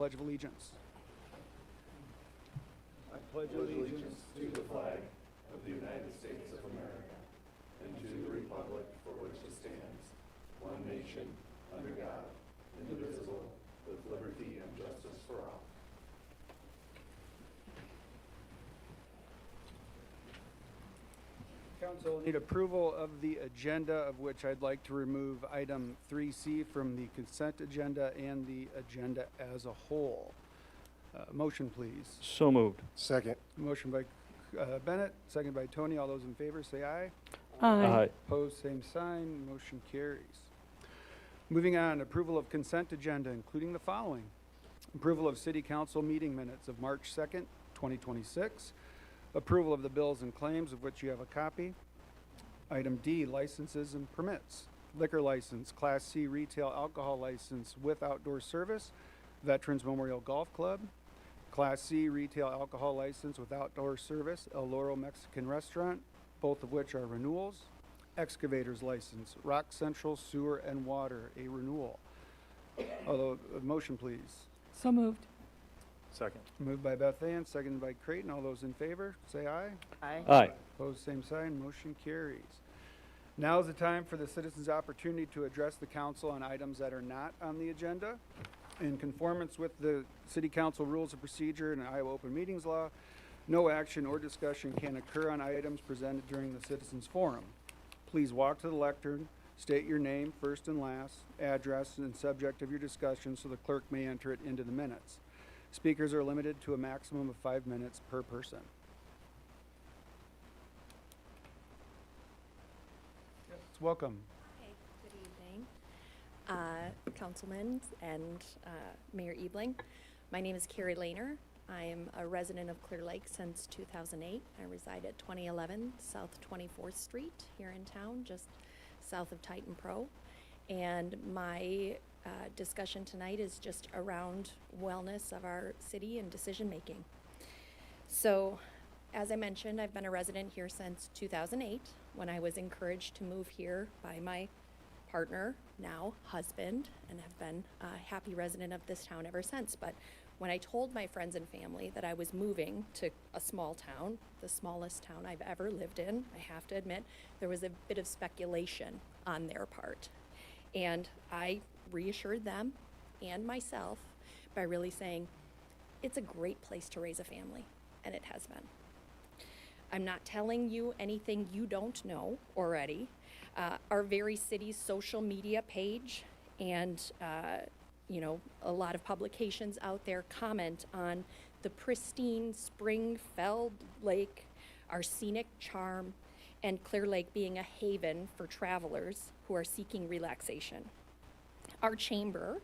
Pledge of Allegiance. I pledge allegiance to the flag of the United States of America and to the republic for which it stands, one nation, under God, indivisible, with liberty and justice for all. Council need approval of the agenda, of which I'd like to remove item 3C from the consent agenda and the agenda as a whole. Motion, please. So moved. Second. Motion by Bennett, second by Tony. All those in favor say aye. Aye. Opposed, same sign. Motion carries. Moving on, approval of consent agenda, including the following. Approval of City Council meeting minutes of March 2nd, 2026. Approval of the bills and claims, of which you have a copy. Item D, licenses and permits. Liquor license, Class C retail alcohol license with outdoor service, Veterans Memorial Golf Club. Class C retail alcohol license with outdoor service, El Loro Mexican Restaurant, both of which are renewals. Excavators license, Rock Central Sewer and Water, a renewal. Although, motion please. So moved. Second. Moved by Beth Ann, seconded by Creighton. All those in favor, say aye. Aye. Aye. Opposed, same sign. Motion carries. Now is the time for the citizens' opportunity to address the council on items that are not on the agenda. In conformance with the City Council Rules of Procedure and Iowa Open Meetings Law, no action or discussion can occur on items presented during the citizens' forum. Please walk to the lectern, state your name, first and last, address, and subject of your discussion so the clerk may enter it into the minutes. Speakers are limited to a maximum of 5 minutes per person. Yes, welcome. Hey, good evening, councilmen and Mayor Ebling. My name is Carrie Lehner. I'm a resident of Clear Lake since 2008. I reside at 2011 South 24th Street here in town, just south of Titan Pro. And my discussion tonight is just around wellness of our city and decision making. So, as I mentioned, I've been a resident here since 2008 when I was encouraged to move here by my partner, now husband, and have been a happy resident of this town ever since. But when I told my friends and family that I was moving to a small town, the smallest town I've ever lived in, I have to admit, there was a bit of speculation on their part. And I reassured them and myself by really saying, it's a great place to raise a family, and it has been. I'm not telling you anything you don't know already. Our very city's social media page and a lot of publications out there comment on the pristine spring-filled lake, our scenic charm, and Clear Lake being a haven for travelers who are seeking relaxation. Our chamber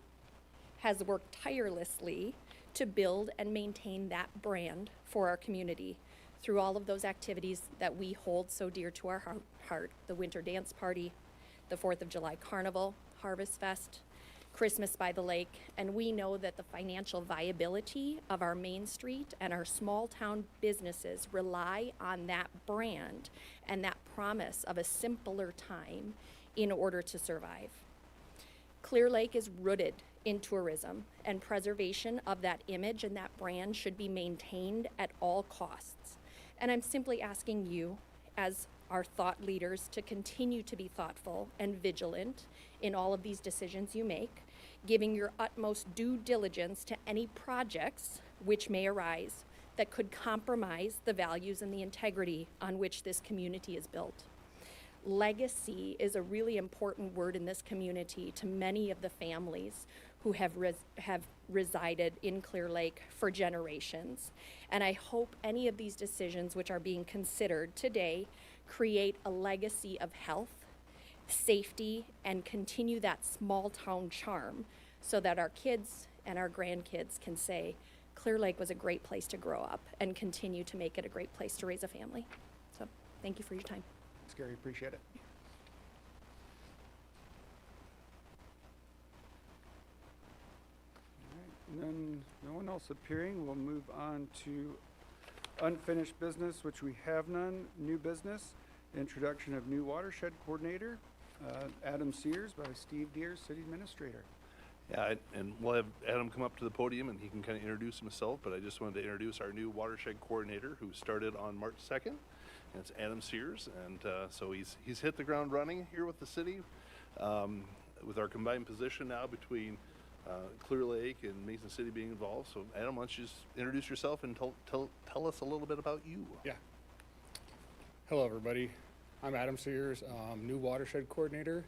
has worked tirelessly to build and maintain that brand for our community through all of those activities that we hold so dear to our heart, the Winter Dance Party, the 4th of July Carnival, Harvest Fest, Christmas by the Lake, and we know that the financial viability of our Main Street and our small town businesses rely on that brand and that promise of a simpler time in order to survive. Clear Lake is rooted in tourism, and preservation of that image and that brand should be maintained at all costs. And I'm simply asking you, as our thought leaders, to continue to be thoughtful and vigilant in all of these decisions you make, giving your utmost due diligence to any projects which may arise that could compromise the values and the integrity on which this community is built. Legacy is a really important word in this community to many of the families who have resided in Clear Lake for generations. And I hope any of these decisions which are being considered today create a legacy of health, safety, and continue that small town charm so that our kids and our grandkids can say, Clear Lake was a great place to grow up, and continue to make it a great place to raise a family. So thank you for your time. Thanks, Gary. Appreciate it. All right, and then no one else appearing. We'll move on to unfinished business, which we have none. New business, introduction of new watershed coordinator, Adam Sears by Steve Deere, City Administrator. Yeah, and we'll have Adam come up to the podium and he can kind of introduce himself, but I just wanted to introduce our new watershed coordinator who started on March 2nd. And it's Adam Sears, and so he's hit the ground running here with the city with our combined position now between Clear Lake and Mason City being involved. So Adam, why don't you just introduce yourself and tell us a little bit about you? Yeah. Hello, everybody. I'm Adam Sears, new watershed coordinator.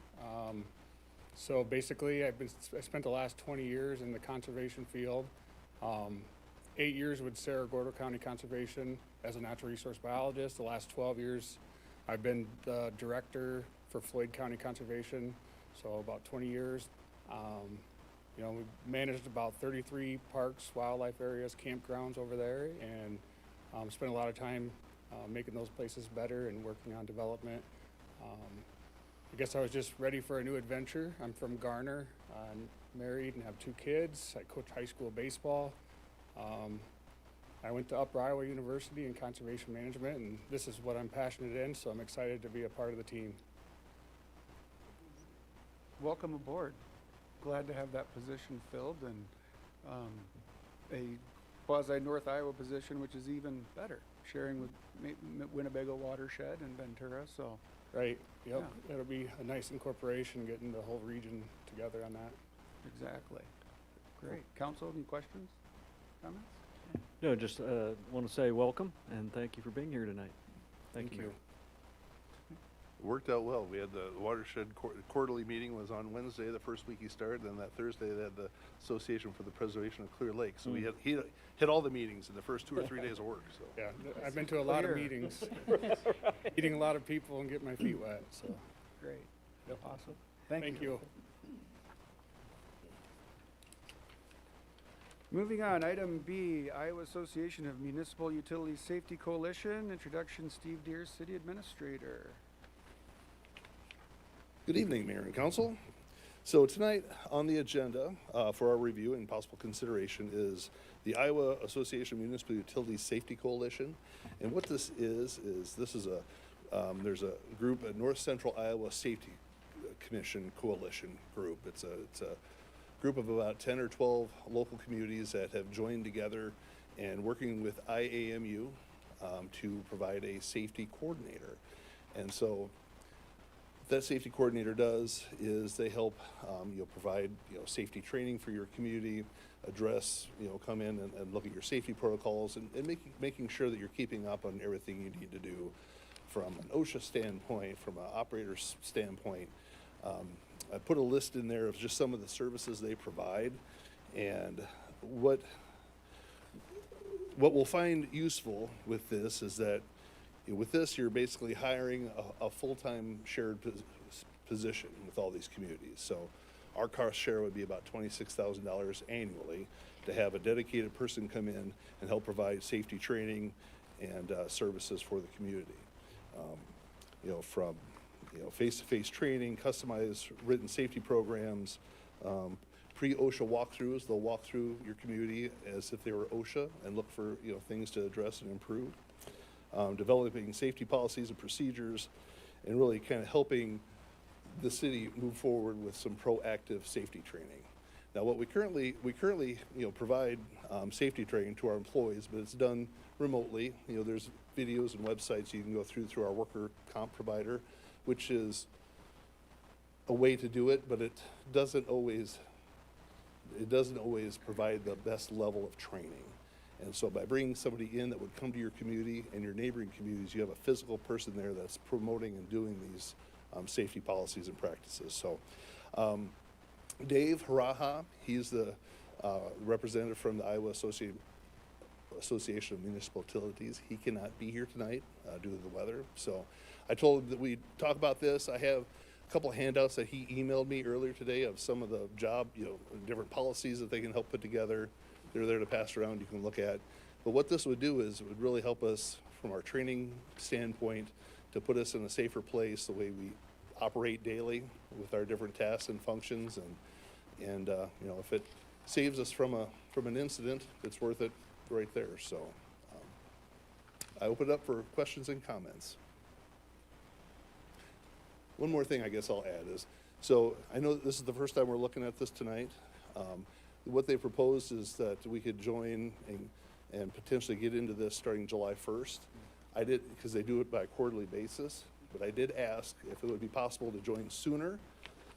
So basically, I spent the last 20 years in the conservation field. 8 years with Cerro Gordo County Conservation as a natural resource biologist. The last 12 years, I've been the director for Floyd County Conservation. So about 20 years. You know, we managed about 33 parks, wildlife areas, campgrounds over there, and spent a lot of time making those places better and working on development. I guess I was just ready for a new adventure. I'm from Garner. I'm married and have 2 kids. I coach high school baseball. I went to Upper Iowa University in conservation management, and this is what I'm passionate in, so I'm excited to be a part of the team. Welcome aboard. Glad to have that position filled, and a quasi North Iowa position, which is even better, sharing with Winnebago Watershed and Ventura. So, Right, yep. Yeah. It'll be a nice incorporation, getting the whole region together on that. exactly. Great. Council, any questions, comments? No, just want to say welcome and thank you for being here tonight. Thank you. It worked out well. We had the watershed quarterly meeting was on Wednesday, the first week he started. Then that Thursday they had the Association for the Preservation of Clear Lake. So he hit all the meetings in the first 2 or 3 days of work. So Yeah, I've been to a lot of Clear. meetings, meeting a lot of people and getting my feet wet, so. Great. Yep. Awesome. Thank you. Moving on, item B, Iowa Association of Municipal Utilities Safety Coalition, introduction, Steve Deers, City Administrator. good evening, Mayor and Council. So tonight on the agenda for our review and possible consideration is the Iowa Association of Municipal Utilities Safety Coalition. And what this is this is there's a group, a North Central Iowa Safety Commission Coalition group. It's a group of about 10 or 12 local communities that have joined together and working with IAMU to provide a safety coordinator. And so that safety coordinator does is they help provide safety training for your community, address come in and look at your safety protocols and making sure that you're keeping up on everything you need to do from an OSHA standpoint, from an operator's standpoint. I put a list in there of just some of the services they provide, and what we'll find useful with this is that with this, you're basically hiring a full-time shared position with all these communities. So our cost share would be about $26,000 annually to have a dedicated person come in and help provide safety training and services for the community. From face-to-face training, customized written safety programs, pre-OSHA walkthroughs. They'll walk through your community as if they were OSHA and look for things to address and improve. Developing safety policies and procedures, and really kind of helping the city move forward with some proactive safety training. Now, what we currently provide safety training to our employees, but it's done remotely. There's videos and websites you can go through our worker comp provider, which is a way to do it, but it doesn't always provide the best level of training. And so by bringing somebody in that would come to your community and your neighboring communities, you have a physical person there that's promoting and doing these safety policies and practices. So Dave Haraha, he's the representative from the Iowa Association of Municipal Utilities. He cannot be here tonight due to the weather. So I told him that we'd talk about this. I have a couple of handouts that he emailed me earlier today of some of the job, different policies that they can help put together. They're there to pass around, you can look at. But what this would do is it would really help us from our training standpoint to put us in a safer place, the way we operate daily with our different tasks and functions. And if it saves us from an incident, it's worth it right there. So I open it up for questions and comments. One more thing I guess I'll add is, so I know that this is the first time we're looking at this tonight. What they proposed is that we could join and potentially get into this starting July 1st. I did, because they do it by a quarterly basis, but I did ask if it would be possible to join sooner,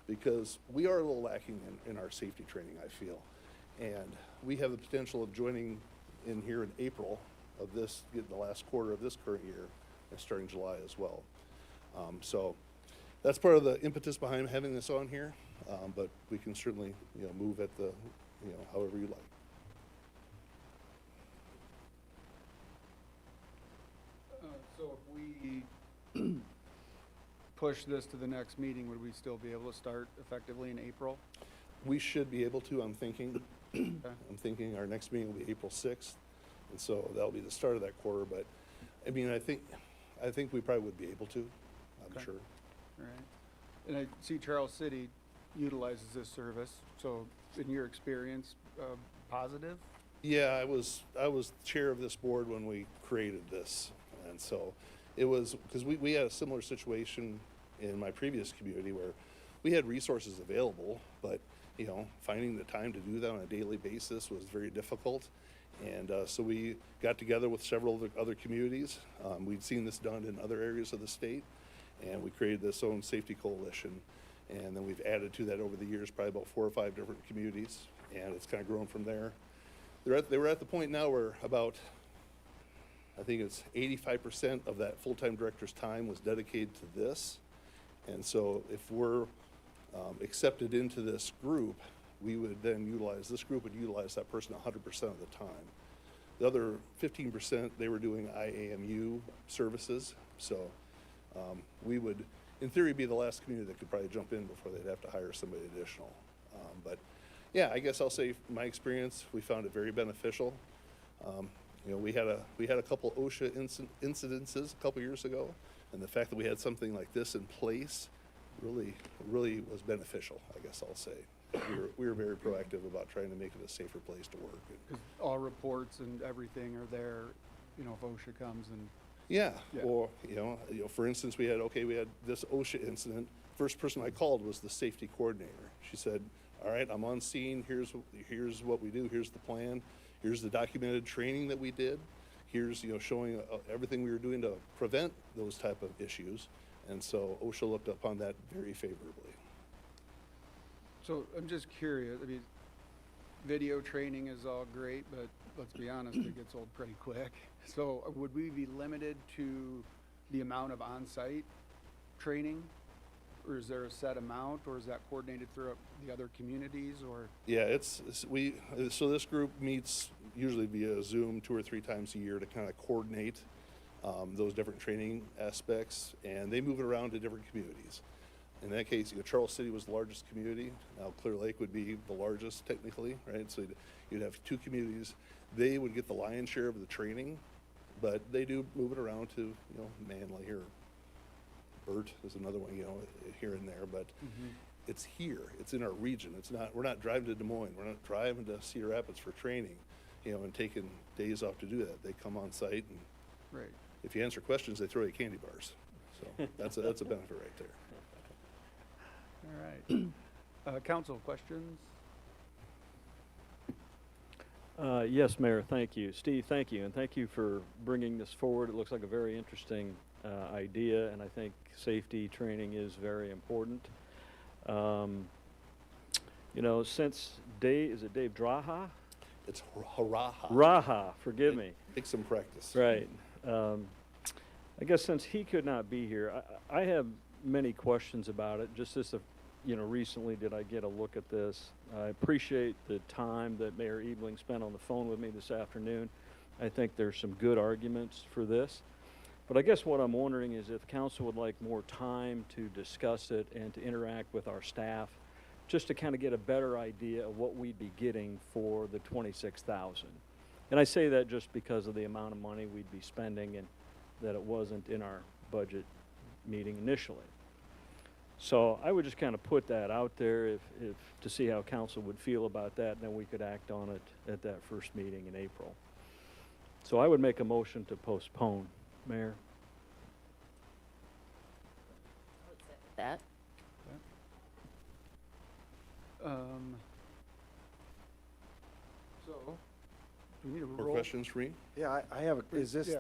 because we are a little lacking in our safety training, I feel. And we have the potential of joining in here in April of this, getting the last quarter of this current year, and starting July as well. So that's part of the impetus behind having this on here, but we can certainly, move at the, however you like. So if we push this to the next meeting, would we still be able to start effectively in April? We should be able to, I'm thinking. Okay. I'm thinking our next meeting will be April 6th, and so that'll be the start of that quarter, but, I mean, I think we probably would be able to, I'm Okay. sure. All right. And I see Charles City utilizes this service, so in your experience, positive? Yeah, I was chair of this board when we created this, and so it was, because we had a similar situation in my previous community where we had resources available, but finding the time to do that on a daily basis was very difficult. And so we got together with several of the other communities. We'd seen this done in other areas of the state, and we created this own safety coalition. And then we've added to that over the years, probably about 4 or 5 different communities, and it's kind of grown from there. They were at the point now where about, I think it's 85% of that full-time director's time was dedicated to this. And so if we're accepted into this group, we would then this group would utilize that person 100% of the time. The other 15%, they were doing IAMU services. So we would, in theory, be the last community that could probably jump in before they'd have to hire somebody additional. But yeah, I guess I'll say from my experience, we found it very beneficial. We had a couple OSHA incidences a couple years ago, and the fact that we had something like this in place really was beneficial, I guess I'll say. We were very proactive about trying to make it a safer place to work. 'Cause all reports and everything are there, if OSHA comes and. Yeah. Yeah. Or for instance, we had this OSHA incident. First person I called was the safety coordinator. She said, "All right, I'm on scene. Here's what we do. Here's the plan. Here's the documented training that we did. Here's showing everything we were doing to prevent those type of issues." And so OSHA looked upon that very favorably. So I'm just curious, I mean, video training is all great, but let's be honest, it gets old pretty quick. So would we be limited to the amount of on-site training? Or is there a set amount, or is that coordinated throughout the other communities, or? Yeah, so this group meets usually via Zoom 2 or 3 times a year to kind of coordinate those different training aspects, and they move it around to different communities. In that case, Charles City was the largest community. Now Clear Lake would be the largest technically, right? So you'd have 2 communities. They would get the lion's share of the training, but they do move it around to Manly or Burt is another one, here and there. But it's here. It's in our region. We're not driving to Des Moines. We're not driving to Cedar Rapids for training, and taking days off to do that. They come on site, and Right. if you answer questions, they throw you candy bars. So that's a benefit right there. All right. Council, questions? Yes, Mayor, thank you. Steve, thank you, and thank you for bringing this forward. It looks like a very interesting idea, and I think safety training is very important. Since is it Dave Draha? It's Haraha. Raha, forgive me. Take some practice. Right. I guess since he could not be here, I have many questions about it. Just as recently did I get a look at this. I appreciate the time that Mayor Ebling spent on the phone with me this afternoon. I think there's some good arguments for this. But I guess what I'm wondering is if council would like more time to discuss it and to interact with our staff, just to kind of get a better idea of what we'd be getting for the $26,000. And I say that just because of the amount of money we'd be spending and that it wasn't in our budget meeting initially. So I would just kind of put that out there if to see how council would feel about that, and then we could act on it at that first meeting in April. So I would make a motion to postpone, Mayor. That. So, do we need a More roll? questions for me? Yeah, I have, is this, Yeah.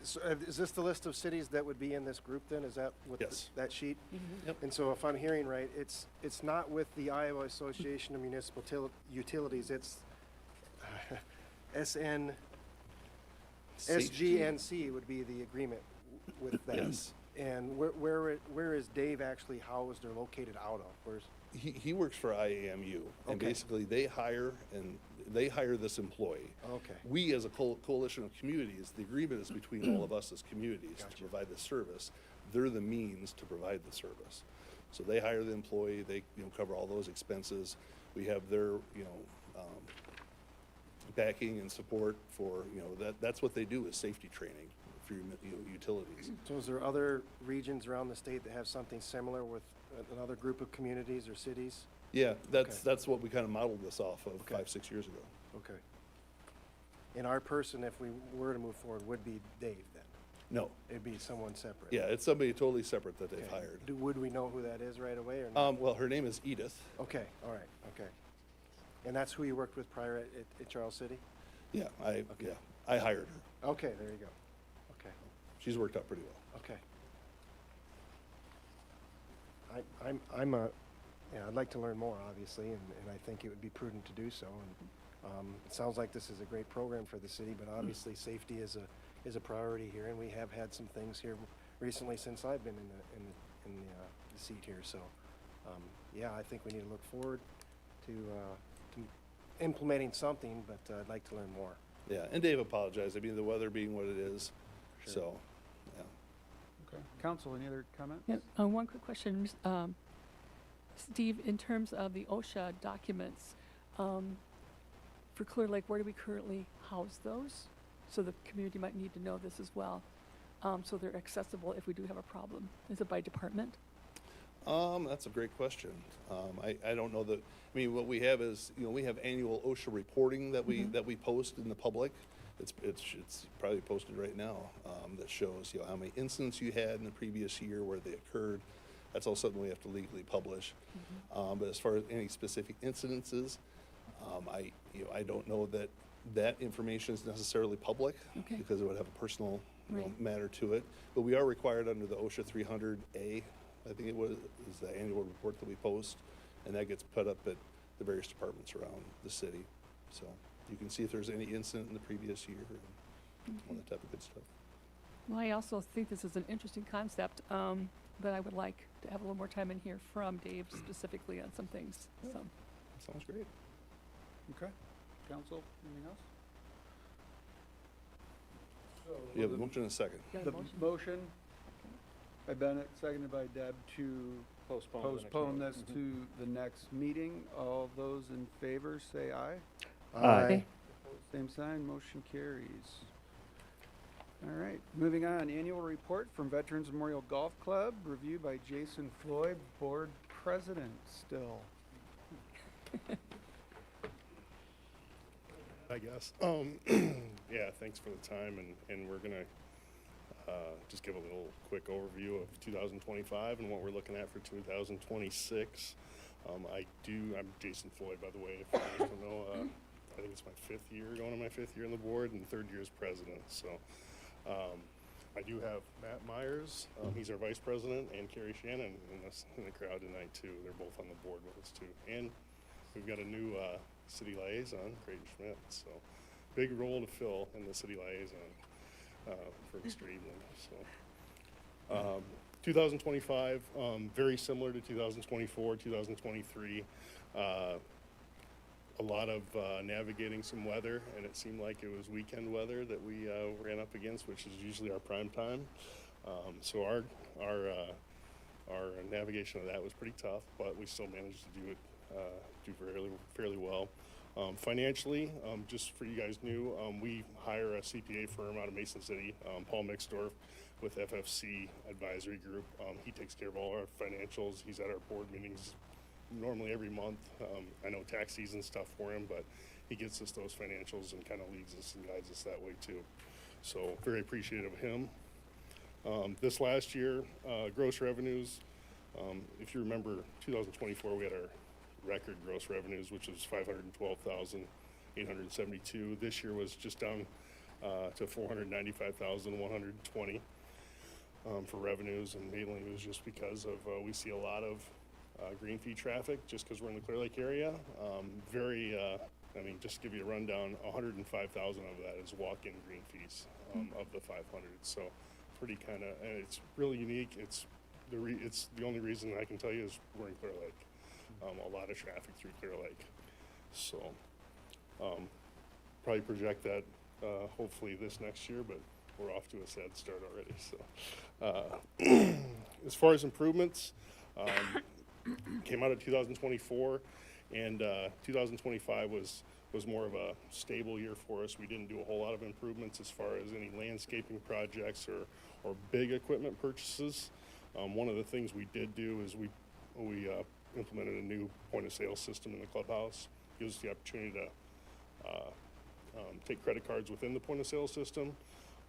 is this the list of cities that would be in this group then? Is that what, Yes. that sheet? Yep. And so if I'm hearing right, it's not with the Iowa Association of Municipal Utilities, it's SN, Safety? SGNC would be the agreement with that. Yes. And where is Dave actually housed or located out of? Where's, He works for IAMU, and Okay. basically they hire this employee. okay, We, as a coalition of communities, the agreement is between all of us as communities to Gotcha. provide the service. They're the means to provide the service. So they hire the employee, they, cover all those expenses. We have their, backing and support for, that's what they do, is safety training for your, utilities. so is there other regions around the state that have something similar with another group of communities or cities? Yeah, Okay. that's what we kind of modeled this off of Okay. 5-6 years ago. Okay. And our person, if we were to move forward, would be Dave then? No, It'd be someone separate? yeah, it's somebody totally separate that they've Okay. hired. Would we know who that is right away or not? Well, her name is Edith. Okay, all right, okay. And that's who you worked with prior at Charles City? Yeah, Okay. I hired her. Okay, there you go. Okay, She's worked out pretty well. okay. I'd like to learn more, obviously, and I think it would be prudent to do so. And it sounds like this is a great program for the city, but obviously safety is a priority here, and we have had some things here recently since I've been in the seat here. So, yeah, I think we need to look forward to implementing something, but I'd like to learn more. Yeah, and Dave apologized. I mean, the weather being what it is, Sure. so, yeah. Okay. Council, any other comments? Yeah, one quick question, Steve, in terms of the OSHA documents, for Clear Lake, where do we currently house those? So the community might need to know this as well, so they're accessible if we do have a problem. Is it by department? That's a great question. I don't know that, I mean, what we have is, we have annual OSHA reporting that we post in the public. It's probably posted right now, that shows, how many incidents you had in the previous year, where they occurred. That's all something we have to legally publish. But as far as any specific incidences, I don't know that information is necessarily public, Okay. because it would have a personal Right. matter to it. But we are required under the OSHA 300A, I think it was, is the annual report that we post, and that gets put up at the various departments around the city. So you can see if there's any incident in the previous year and all that type of good stuff. Well, I also think this is an interesting concept, but I would like to have a little more time in here from Dave specifically on some things, so. Sounds great. Okay. Council, anything else? You have a motion and a second. Got a The motion? motion by Bennett, seconded by Deb, to postpone this to the next meeting. All those in favor, say aye. Okay. Same sign, motion carries. All right, moving on, annual report from Veterans Memorial Golf Club, review by Jason Floyd, board president still. I guess. Yeah, thanks for the time, and we're gonna just give a little quick overview of 2025 and what we're looking at for 2026. I'm Jason Floyd, by the way, if you guys don't know. I think it's my going on my fifth year on the board, and third year as president. So I do have Matt Myers, he's our vice president, and Carrie Shannon in the crowd tonight too. They're both on the board with us too. And we've got a new city liaison, Creighton Schmidt. So big role to fill in the city liaison for Mr. Evening. So 2025, very similar to 2024, 2023. A lot of navigating some weather, and it seemed like it was weekend weather that we ran up against, which is usually our prime time. So our navigation of that was pretty tough, but we still managed to do fairly well. Financially, just for you guys new, we hire a CPA firm out of Mason City, Paul Mixdorf, with FFC Advisory Group. He takes care of all our financials. He's at our board meetings normally every month. I know tax season stuff for him, but he gets us those financials and kind of leads us and guides us that way too. So very appreciative of him. This last year, gross revenues, if you remember 2024, we had our record gross revenues, which was 512,872. This year was just down to 495,120 for revenues, and mainly it was just because of we see a lot of green fee traffic just because we're in the Clear Lake area. I mean, just to give you a rundown, 105,000 of that is walk-in green fees of the 500. So pretty kind of, and it's really unique. It's the only reason I can tell you is we're in Clear Lake. A lot of traffic through Clear Lake. So probably project that hopefully this next year, but we're off to a sad start already. So as far as improvements, came out of 2024, and 2025 was more of a stable year for us. We didn't do a whole lot of improvements as far as any landscaping projects or big equipment purchases. One of the things we did do is we implemented a new point of sale system in the clubhouse. Gives us the opportunity to take credit cards within the point of sale system.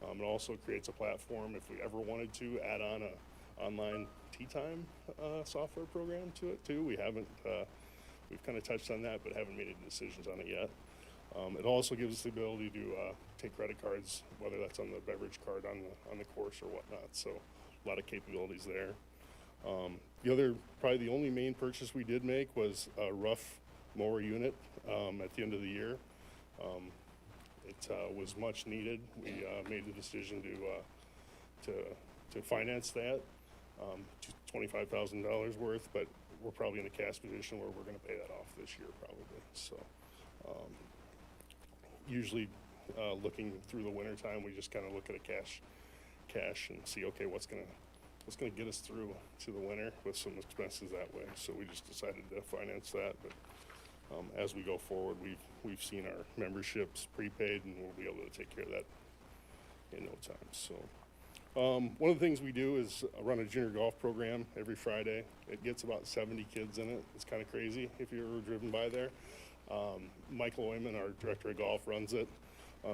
It also creates a platform if we ever wanted to add on a online tea time software program to it too. We haven't, we've kind of touched on that, but haven't made any decisions on it yet. It also gives us the ability to take credit cards, whether that's on the beverage card on the course or whatnot. So a lot of capabilities there. Probably the only main purchase we did make was a rough mower unit at the end of the year. It was much needed. We made the decision to finance that, $25,000 worth, but we're probably in a cash position where we're going to pay that off this year probably. So usually looking through the winter time, we just kind of look at a cash and see, okay, what's going to get us through to the winter with some expenses that way. So we just decided to finance that. But as we go forward, we've seen our memberships prepaid, and we'll be able to take care of that in no time. So one of the things we do is run a junior golf program every Friday. It gets about 70 kids in it. It's kind of crazy if you've ever driven by there. Michael Oyman, our director of golf, runs it.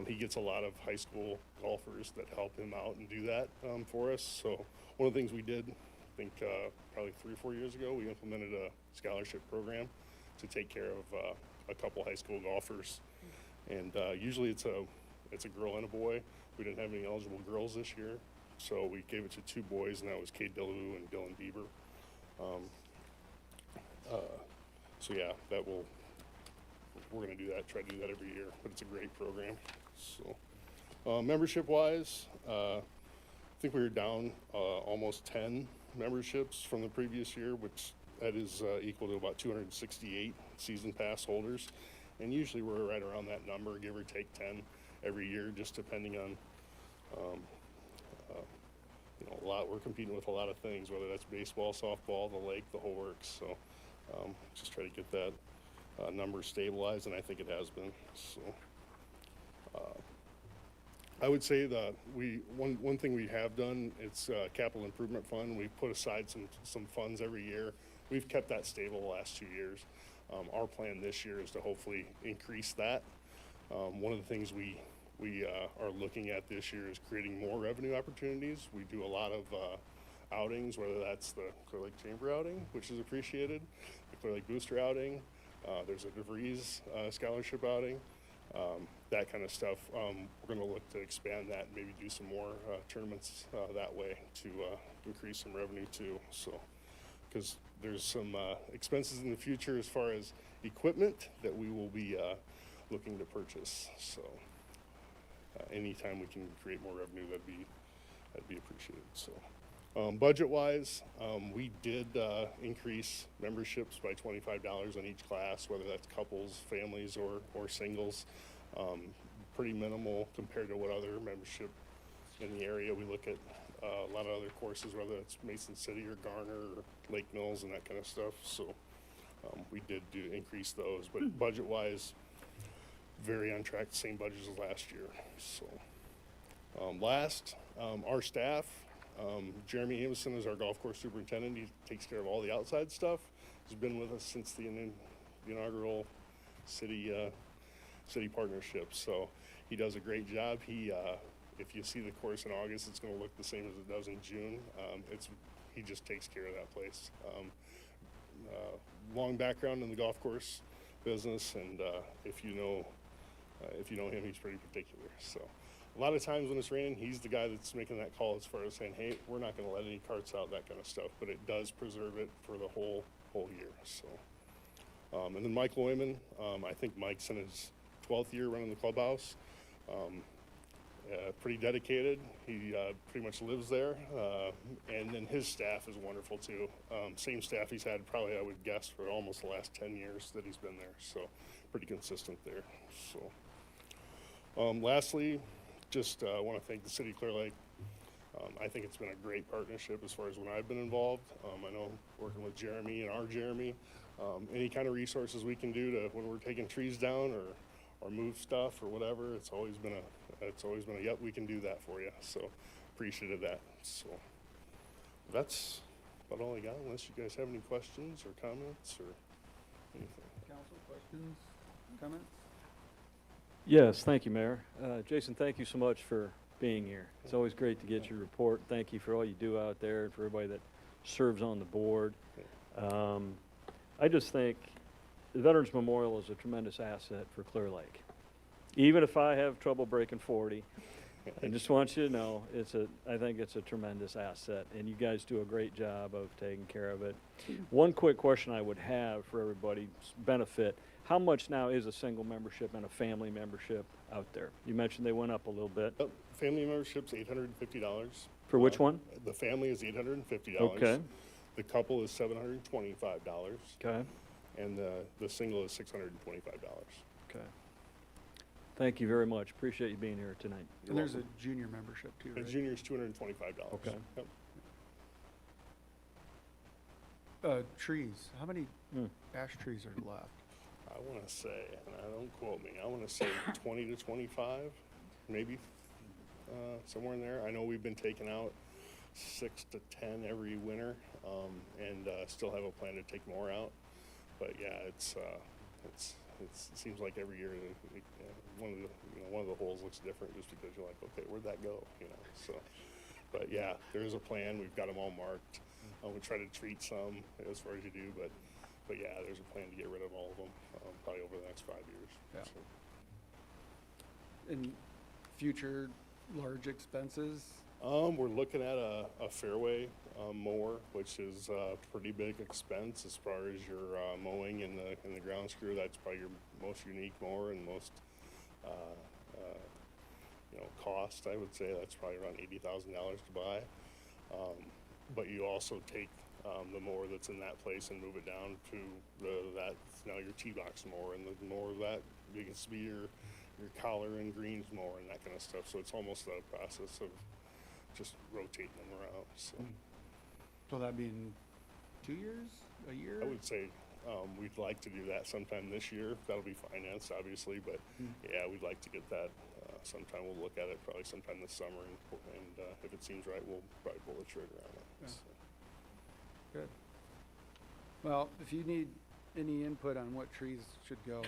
He gets a lot of high school golfers that help him out and do that for us. So one of the things we did, I think probably 3 or 4 years ago, we implemented a scholarship program to take care of a couple high school golfers. And usually it's a girl and a boy. We didn't have any eligible girls this year, so we gave it to 2 boys, and that was Cade Dillou and Dylan Bieber. So yeah, we're going to do that, try to do that every year, but it's a great program. So membership-wise, I think we were down almost 10 memberships from the previous year, which that is equal to about 268 season pass holders. And usually we're right around that number, give or take 10 every year, just depending on, a lot. We're competing with a lot of things, whether that's baseball, softball, the lake, the whole works. So just try to get that number stabilized, and I think it has been. So I would say that one thing we have done, it's capital improvement fund. We've put aside some funds every year. We've kept that stable the last 2 years. Our plan this year is to hopefully increase that. One of the things we are looking at this year is creating more revenue opportunities. We do a lot of outings, whether that's the Clear Lake Chamber outing, which is appreciated, the Clear Lake Booster outing. There's a DeVries scholarship outing, that kind of stuff. We're going to look to expand that and maybe do some more tournaments that way to increase some revenue too. So, because there's some expenses in the future as far as equipment that we will be looking to purchase. So anytime we can create more revenue, that'd be appreciated. So budget-wise, we did increase memberships by $25 on each class, whether that's couples, families, or singles. Pretty minimal compared to what other membership in the area. We look at a lot of other courses, whether it's Mason City or Garner or Lake Mills and that kind of stuff. So we did increase those, but budget-wise, very on track, same budget as last year. So our staff, Jeremy Ameson is our golf course superintendent. He takes care of all the outside stuff. He's been with us since the inaugural city partnership. So he does a great job. If you see the course in August, it's going to look the same as it does in June. He just takes care of that place. long background in the golf course business, and if you know him, he's pretty particular. So a lot of times when it's raining, he's the guy that's making that call as far as saying, hey, we're not going to let any carts out, that kind of stuff, but it does preserve it for the whole year. So and then Michael Wayman, I think Mike's in his 12th year running the clubhouse. Pretty dedicated. He pretty much lives there, and then his staff is wonderful too. Same staff he's had probably, I would guess, for almost the last 10 years that he's been there, so pretty consistent there. So lastly, just want to thank the City of Clear Lake. I think it's been a great partnership as far as when I've been involved. I know working with Jeremy and our Jeremy, any kind of resources we can do to when we're taking trees down or move stuff or whatever, it's always been a yep, we can do that for you. So appreciated that. So that's about all I got, unless you guys have any questions or comments or anything. Council, questions, comments? Yes, thank you, Mayor. Jason, thank you so much for being here. It's always great to get your report. Thank you for all you do out there and for everybody that serves on the board. I just think the Veterans Memorial is a tremendous asset for Clear Lake. Even if I have trouble breaking 40, I just want you to know I think it's a tremendous asset, and you guys do a great job of taking care of it. One quick question I would have for everybody's benefit: how much now is a single membership and a family membership out there? You mentioned they went up a little bit. Family membership's $850. For which one? The family is $850. Okay. The couple is $725. Okay. And the single is $625. Okay. Thank you very much. Appreciate you being here tonight. And there's a junior membership too, The right? junior is $225. Okay. Yep. Trees, how many ash trees are left? I want to say, and I don't quote me, I want to say 20 to 25, maybe somewhere in there. I know we've been taking out 6 to 10 every winter, and still have a plan to take more out. But yeah, it seems like every year one of the holes looks different just because you're like, okay, where'd that go? So, but yeah, there is a plan. We've got them all marked. We try to treat some as far as you do, but yeah, there's a plan to get rid of all of them probably over the next 5 years. Yeah. So. And future large expenses? We're looking at a fairway mower, which is a pretty big expense as far as your mowing and the ground screw. That's probably your most unique mower and most cost. I would say that's probably around $80,000 to buy. But you also take the mower that's in that place and move it down to that's now your T-box mower, and the mower that begins to be your collar and greens mower and that kind of stuff. So it's almost a process of just rotating them around. So that'd be in 2 years, a year? I would say we'd like to do that sometime this year. That'll be financed, obviously, but yeah, we'd like to get that sometime. We'll look at it probably sometime this summer, and if it seems right, we'll probably pull the trigger on it. Yeah. So. Good. Well, if you need any input on what trees should go,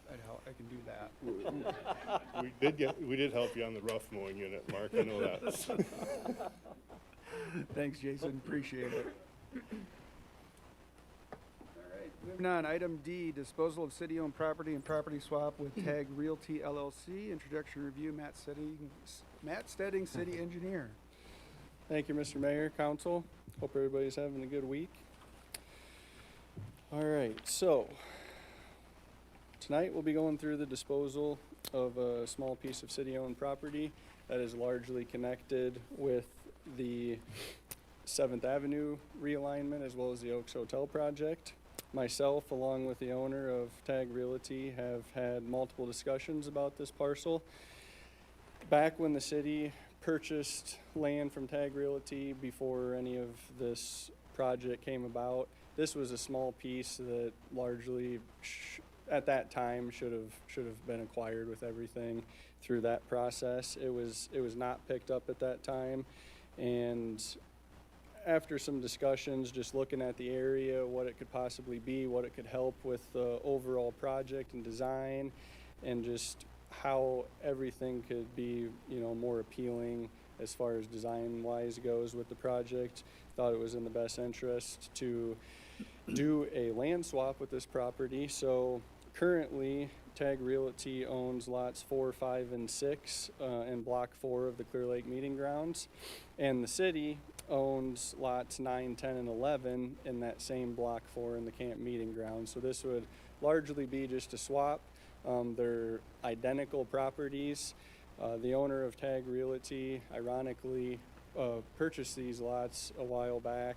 I can do that. We did help you on the rough mowing unit, Mark. I know that. Thanks, Jason. Appreciate it. All right, moving on. Item D, disposal of city-owned property and property swap with Tag Realty LLC. Introduction review, Matt Stedding, City Engineer. Thank you, Mr. Mayor, Council. Hope everybody's having a good week. All right, so tonight we'll be going through the disposal of a small piece of city-owned property that is largely connected with the 7th Avenue realignment as well as the Oaks Hotel project. Myself, along with the owner of Tag Realty, have had multiple discussions about this parcel. Back when the city purchased land from Tag Realty before any of this project came about, this was a small piece that largely at that time should have been acquired with everything through that process. It was not picked up at that time, and after some discussions, just looking at the area, what it could possibly be, what it could help with the overall project and design, and just how everything could be, more appealing as far as design-wise goes with the project, thought it was in the best interest to do a land swap with this property. So currently, Tag Realty owns lots 4, 5, and 6 in Block 4 of the Clear Lake Meeting Grounds. And the city owns lots 9, 10, and 11 in that same Block 4 in the Camp Meeting Grounds. So this would largely be just a swap. They're identical properties. The owner of Tag Realty, ironically, purchased these lots a while back.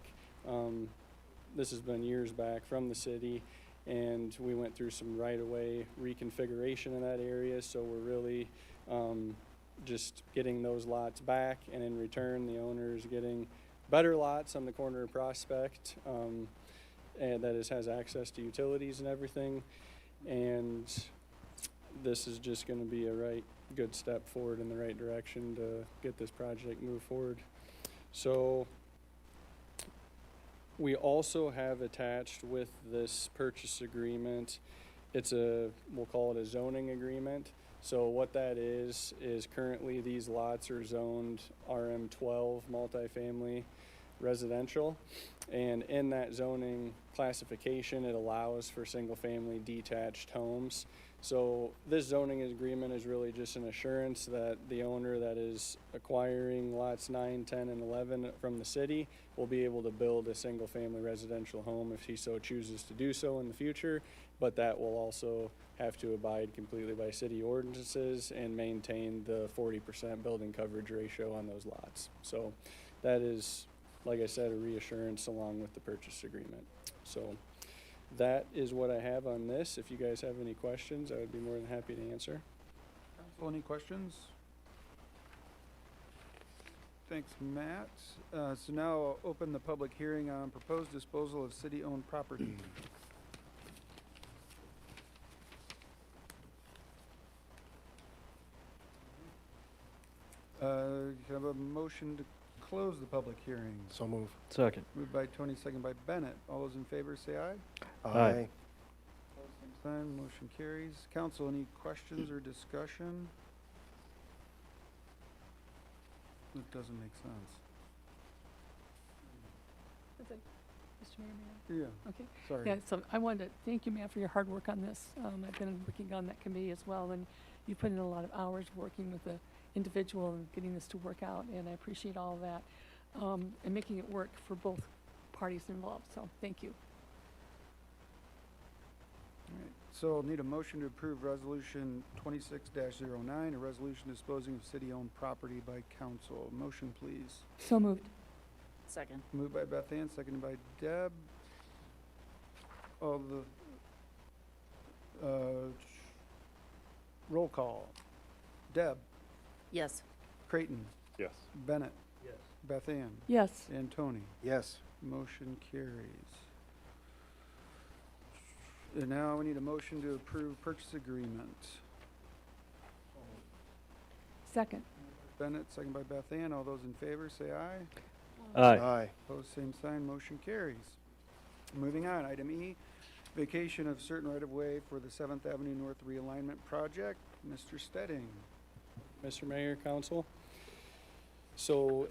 This has been years back from the city, and we went through some right-of-way reconfiguration in that area, so we're really just getting those lots back, and in return, the owner is getting better lots on the corner of Prospect, and that has access to utilities and everything, and this is just going to be a good step forward in the right direction to get this project moved forward. So we also have attached with this purchase agreement, we'll call it a zoning agreement. So what that is currently these lots are zoned RM12 multifamily residential. And in that zoning classification, it allows for single-family detached homes. So this zoning agreement is really just an assurance that the owner that is acquiring lots 9, 10, and 11 from the city will be able to build a single-family residential home if he so chooses to do so in the future, but that will also have to abide completely by city ordinances and maintain the 40% building coverage ratio on those lots. So that is, like I said, a reassurance along with the purchase agreement. So that is what I have on this. If you guys have any questions, I would be more than happy to answer. Council, any questions? Thanks, Matt. So now I'll open the public hearing on proposed disposal of city-owned property. You have a motion to close the public hearing. So move. Second. Moved by Tony, second by Bennett. All those in favor say aye. Aye. Opposed, same sign. Motion carries. Council, any questions or discussion? It doesn't make sense. Is it Mr. Mayor, may I? Yeah, Okay. sorry. Yeah, so I wanted to thank you, Matt, for your hard work on this. I've been working on that committee as well, and you put in a lot of hours working with the individual and getting this to work out, and I appreciate all of that, and making it work for both parties involved, so thank you. All right. So I'll need a motion to approve resolution 26-09, a resolution disposing of city-owned property by council. Motion, please. So moved. Second. Moved by Beth Ann, seconded by Deb. All the, roll call. Deb, Yes. Creighton, Yes. Bennett, Yes. Beth Ann, Yes. and Tony. Yes. Motion carries. And now we need a motion to approve purchase agreement. Second. Bennett, second by Beth Ann. All those in favor say aye. Aye. Aye. Opposed, same sign. Motion carries. Moving on, item E, vacation of certain right-of-way for the 7th Avenue North realignment project. Mr. Stedding. Mr. Mayor, Council. So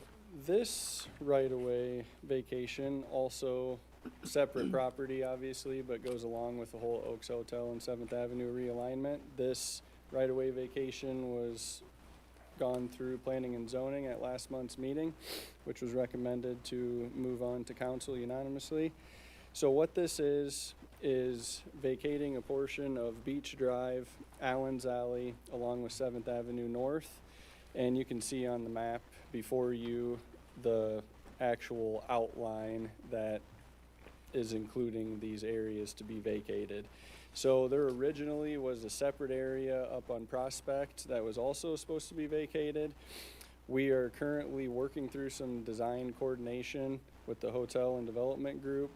this right-of-way vacation, also separate property obviously, but goes along with the whole Oaks Hotel and 7th Avenue realignment. This right-of-way vacation was gone through planning and zoning at last month's meeting, which was recommended to move on to council unanimously. So what this is vacating a portion of Beach Drive, Allen's Alley, along with 7th Avenue North. And you can see on the map before you the actual outline that is including these areas to be vacated. So there originally was a separate area up on Prospect that was also supposed to be vacated. We are currently working through some design coordination with the hotel and development group.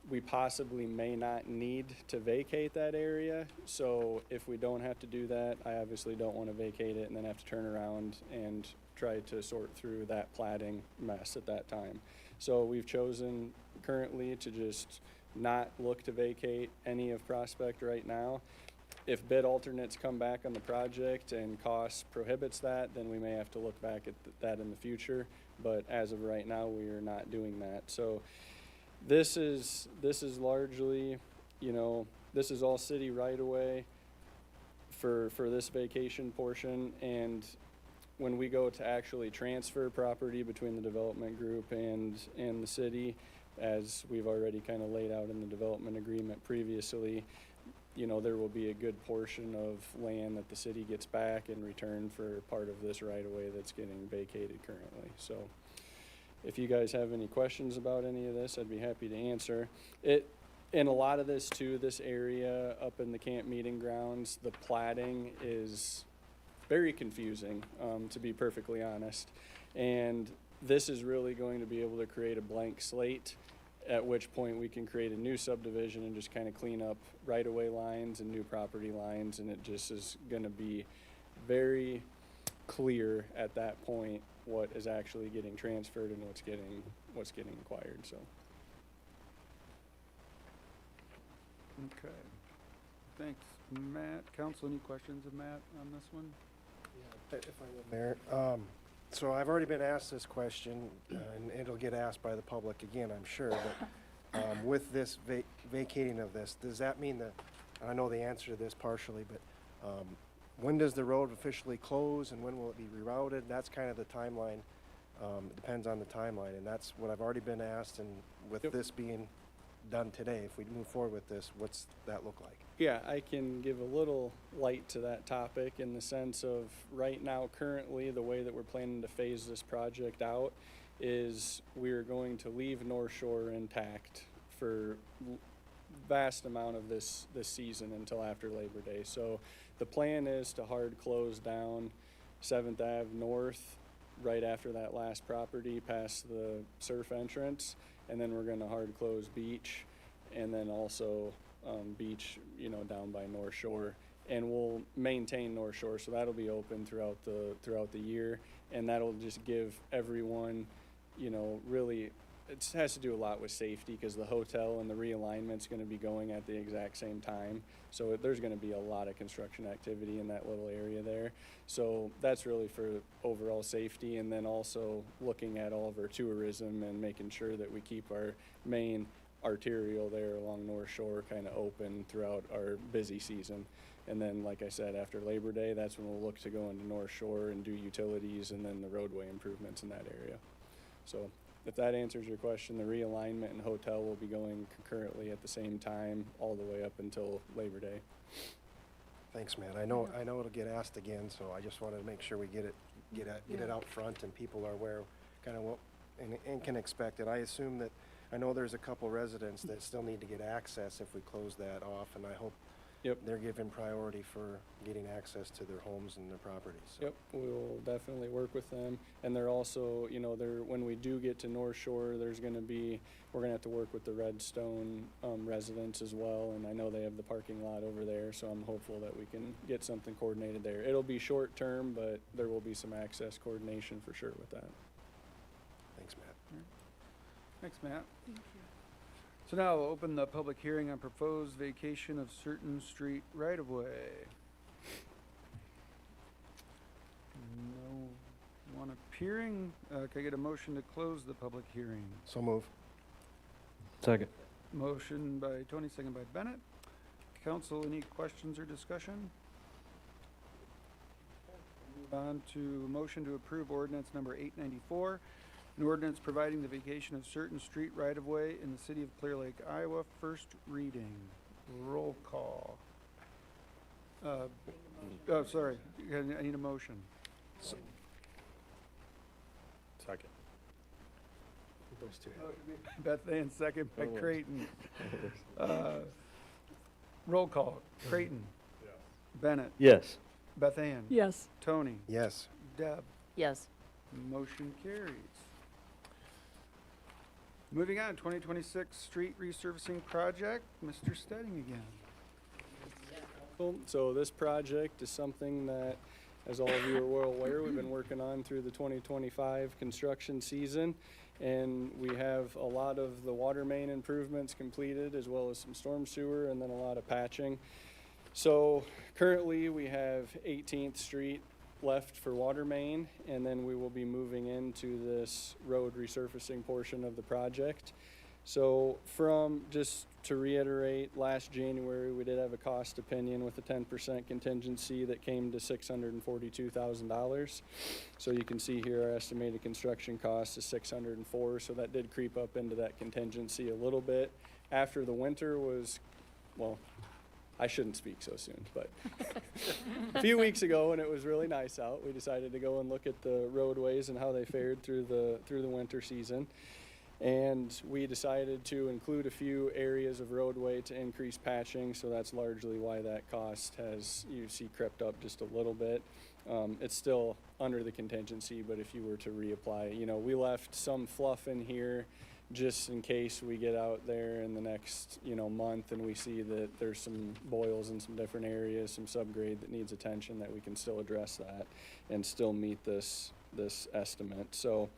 We possibly may not need to vacate that area. So if we don't have to do that, I obviously don't want to vacate it and then have to turn around and try to sort through that platting mess at that time. So we've chosen currently to just not look to vacate any of Prospect right now. If bid alternates come back on the project and cost prohibits that, then we may have to look back at that in the future. But as of right now, we are not doing that. So This is largely, this is all city right away for this vacation portion. And when we go to actually transfer property between the development group and the city, as we've already kind of laid out in the development agreement previously, there will be a good portion of land that the city gets back in return for part of this right of way that's getting vacated currently. So if you guys have any questions about any of this, I'd be happy to answer it. And a lot of this too, this area up in the camp meeting grounds, the platting is very confusing, to be perfectly honest. And this is really going to be able to create a blank slate, at which point we can create a new subdivision and just kind of clean up right-of-way lines and new property lines, and it just is going to be very clear at that point what is actually getting transferred and what's getting acquired. So. Okay. Thanks, Matt. Council, any questions of Matt on this one? If I may, Mayor. So I've already been asked this question, and it'll get asked by the public again, I'm sure, but with this vacating of this, does that mean that, and I know the answer to this partially, but when does the road officially close and when will it be rerouted? That's kind of the timeline. It depends on the timeline, and that's what I've already been asked, and with this being done today, if we move forward with this, what's that look like? Yeah, I can give a little light to that topic in the sense of right now, currently, the way that we're planning to phase this project out is we're going to leave North Shore intact for vast amount of this season until after Labor Day. So the plan is to hard close down 7th Ave North right after that last property past the surf entrance, and then we're going to hard close Beach, and then also Beach, down by North Shore, and we'll maintain North Shore, so that'll be open throughout the year, and that'll just give everyone, really, it has to do a lot with safety because the hotel and the realignment's going to be going at the exact same time, so there's going to be a lot of construction activity in that little area there. So that's really for overall safety, and then also looking at all of our tourism and making sure that we keep our main arterial there along North Shore kind of open throughout our busy season. And then, like I said, after Labor Day, that's when we'll look to go into North Shore and do utilities and then the roadway improvements in that area. So if that answers your question, the realignment and hotel will be going concurrently at the same time all the way up until Labor Day. Thanks, man. I know it'll get asked again, so I just wanted to make sure we get it out front and people are aware of kind of what and can expect it. I assume that I know there's a couple residents that still need to get access if we close that off, and I hope they're given priority for getting access to their homes and their properties. So. Yep, we'll definitely work with them, and they're also, when we do get to North Shore, we're going to have to work with the Redstone residents as well, and I know they have the parking lot over there, so I'm hopeful that we can get something coordinated there. It'll be short term, but there will be some access coordination for sure with that. Thanks, Matt. Thanks, Matt. Thank you. So now we'll open the public hearing on proposed vacation of certain street right-of-way. No one appearing. Can I get a motion to close the public hearing? So move. Second. Motion by Tony, second by Bennett. Council, any questions or discussion? Move on to motion to approve ordinance number 894. An ordinance providing the vacation of certain street right-of-way in the city of Clear Lake, Iowa. First reading. Roll call. Sorry. I need a motion. Second. Those two. Beth Ann, second by Creighton. Roll call. Creighton. Yes. Bennett. Yes. Beth Ann. Yes. Tony. Yes. Deb. Yes. Motion carries. Moving on, 2026 street resurfacing project, Mr. Stedding again. So this project is something that, as all of you are well aware, we've been working on through the 2025 construction season. And we have a lot of the water main improvements completed, as well as some storm sewer, and then a lot of patching. So currently we have 18th Street left for water main, and then we will be moving into this road resurfacing portion of the project. So just to reiterate, last January, we did have a cost opinion with a 10% contingency that came to $642,000. So you can see here our estimated construction cost is $604, so that did creep up into that contingency a little bit. After the winter was, well, I shouldn't speak so soon, but a few weeks ago when it was really nice out, we decided to go and look at the roadways and how they fared through the winter season. And we decided to include a few areas of roadway to increase patching, so that's largely why that cost has, you see, crept up just a little bit. It's still under the contingency, but if you were to reapply, you know, we left some fluff in here just in case we get out there in the next, you know, month and we see that there's some boils in some different areas, some subgrade that needs attention, that we can still address that and still meet this estimate. So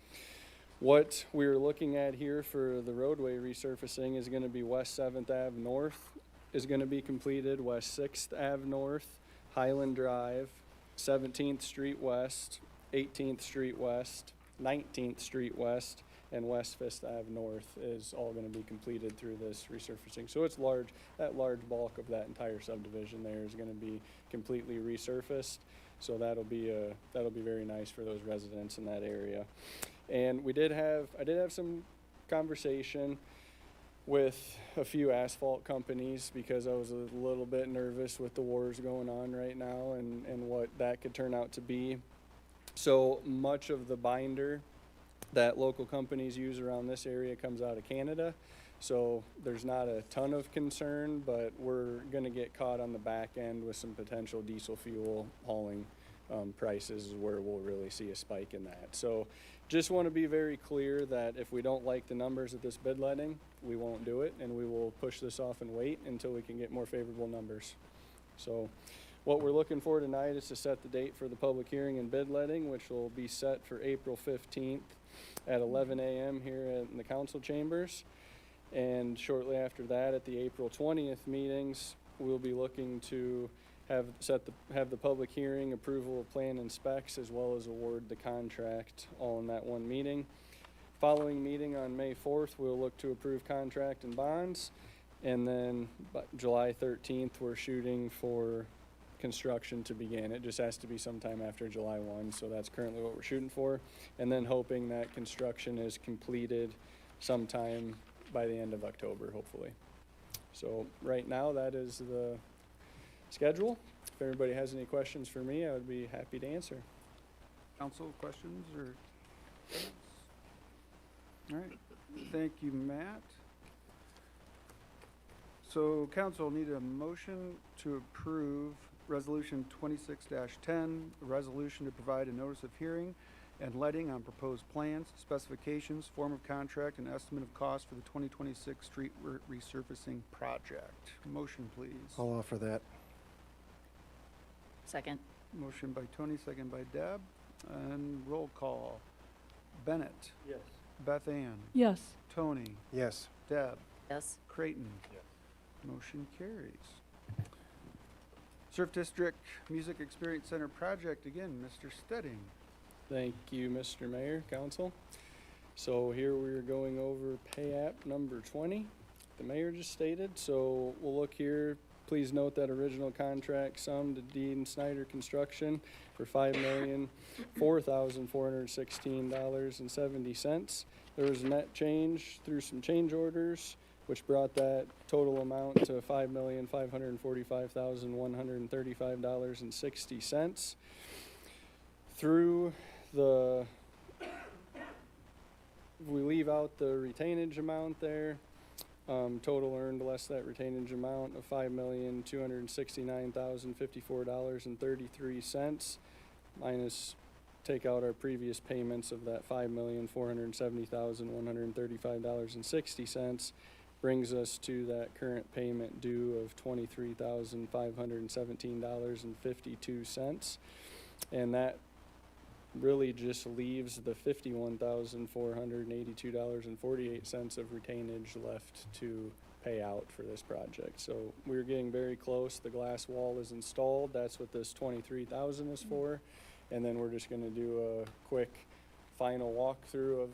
what we're looking at here for the roadway resurfacing is going to be West 7th Ave North is going to be completed, West 6th Ave North, Highland Drive, 17th Street West, 18th Street West, 19th Street West, and West 5th Ave North is all going to be completed through this resurfacing. So it's large, that large bulk of that entire subdivision there is going to be completely resurfaced. So that'll be very nice for those residents in that area. And I did have some conversation with a few asphalt companies because I was a little bit nervous with the wars going on right now and what that could turn out to be. So much of the binder that local companies use around this area comes out of Canada. So there's not a ton of concern, but we're going to get caught on the back end with some potential diesel fuel hauling prices where we'll really see a spike in that. So just want to be very clear that if we don't like the numbers of this bid letting, we won't do it, and we will push this off and wait until we can get more favorable numbers. So what we're looking for tonight is to set the date for the public hearing and bid letting, which will be set for April 15th at 11 a.m. here in the council chambers. And shortly after that, at the April 20th meetings, we'll be looking to have the public hearing, approval of plan and specs, as well as award the contract, all in that one meeting. Following meeting on May 4th, we'll look to approve contract and bonds. And then July 13th, we're shooting for construction to begin. It just has to be sometime after July 1, so that's currently what we're shooting for. And then hoping that construction is completed sometime by the end of October, hopefully. So right now, that is the schedule. If everybody has any questions for me, I would be happy to answer. Council questions or comments? All right, thank you, Matt. So council need a motion to approve resolution 26-10, a resolution to provide a notice of hearing and letting on proposed plans, specifications, form of contract, and estimate of cost for the 2026 street resurfacing project. Motion, please. I'll offer that. Second. Motion by Tony, second by Deb, and roll call. Bennett. Yes. Beth Ann. Yes. Tony. Yes. Deb. Yes. Creighton. Motion carries. Surf District Music Experience Center project again, Mr. Stedding. Thank you, Mr. Mayor, Council. So here we're going over pay app number 20. The mayor just stated, so we'll look here. Please note that original contract sum to Dean Snyder Construction for $5,004,416.70. There was a net change through some change orders, which brought that total amount to $5,545,135.60. Through the, we leave out the retainage amount there. Total earned less that retainage amount of $5,269,054.33 minus take out our previous payments of that $5,470,135.60 brings us to that current payment due of $23,517.52. And that really just leaves the $51,482.48 of retainage left to pay out for this project. So we're getting very close. The glass wall is installed. That's what this $23,000 is for. And then we're just going to do a quick final walkthrough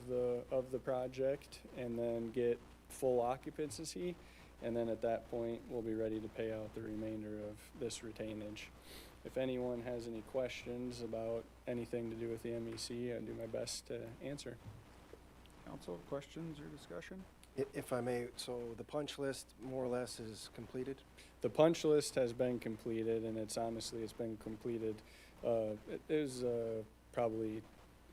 of the project and then get full occupancy. And then at that point, we'll be ready to pay out the remainder of this retainage. If anyone has any questions about anything to do with the MEC, I'll do my best to answer. Council, questions or discussion? If I may, so the punch list more or less is completed? The punch list has been completed, and it's been completed, it was probably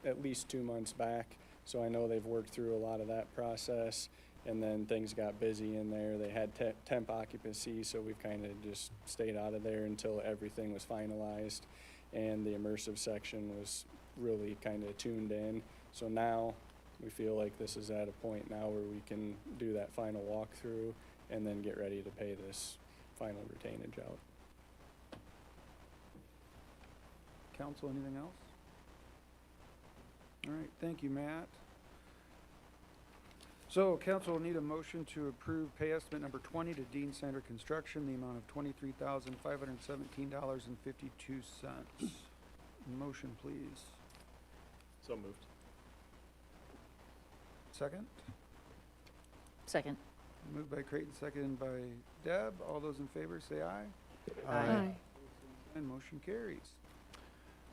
at least 2 months back. So I know they've worked through a lot of that process, and then things got busy in there. They had temp occupancy, so we've kind of just stayed out of there until everything was finalized and the immersive section was really kind of tuned in. So now we feel like this is at a point now where we can do that final walkthrough and then get ready to pay this final retainage out. Council, anything else? All right, thank you, Matt. So council will need a motion to approve pay estimate number 20 to Dean Center Construction, the amount of $23,517.52. Motion, please. So moved. Second? Second. Moved by Creighton, seconded by Deb. All those in favor say aye. Aye. And motion carries.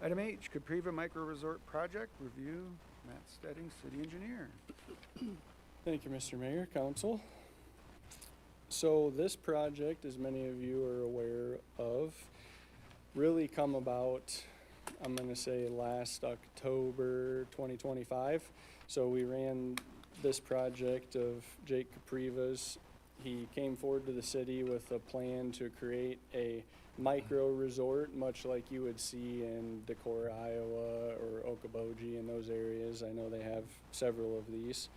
Item H, Capria Micro Resort Project Review. Matt Stedding, City Engineer. Thank you, Mr. Mayor, Council. So this project, as many of you are aware of, really come about, I'm going to say last October 2025. So we ran this project of Jake Capriva's. He came forward to the city with a plan to create a micro resort, much like you would see in Decorah, Iowa, or Okoboji and those areas. I know they have several of these.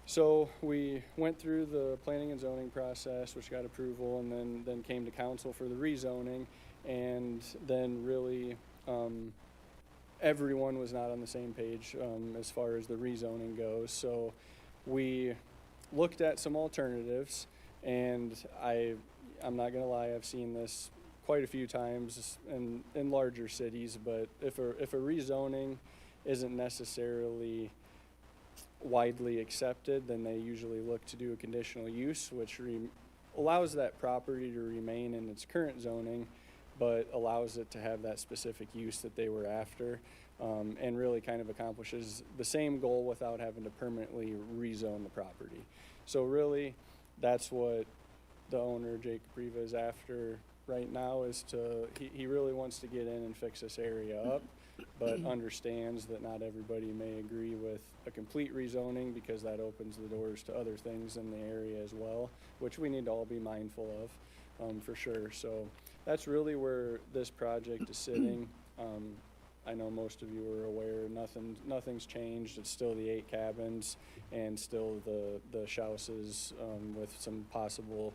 So we went through the planning and zoning process, which got approval, and then came to council for the rezoning, and then really everyone was not on the same page as far as the rezoning goes. So we looked at some alternatives, and I'm not gonna lie, I've seen this quite a few times in larger cities, but if a rezoning isn't necessarily widely accepted, then they usually look to do a conditional use, which allows that property to remain in its current zoning, but allows it to have that specific use that they were after, and really kind of accomplishes the same goal without having to permanently rezone the property. So really, that's what the owner, Jake Capriva, is after right now, is he really wants to get in and fix this area up, but understands that not everybody may agree with a complete rezoning, because that opens the doors to other things in the area as well, which we need to all be mindful of, for sure. So that's really where this project is sitting. I know most of you are aware, nothing's changed. It's still the 8 cabins and still the houses with some possible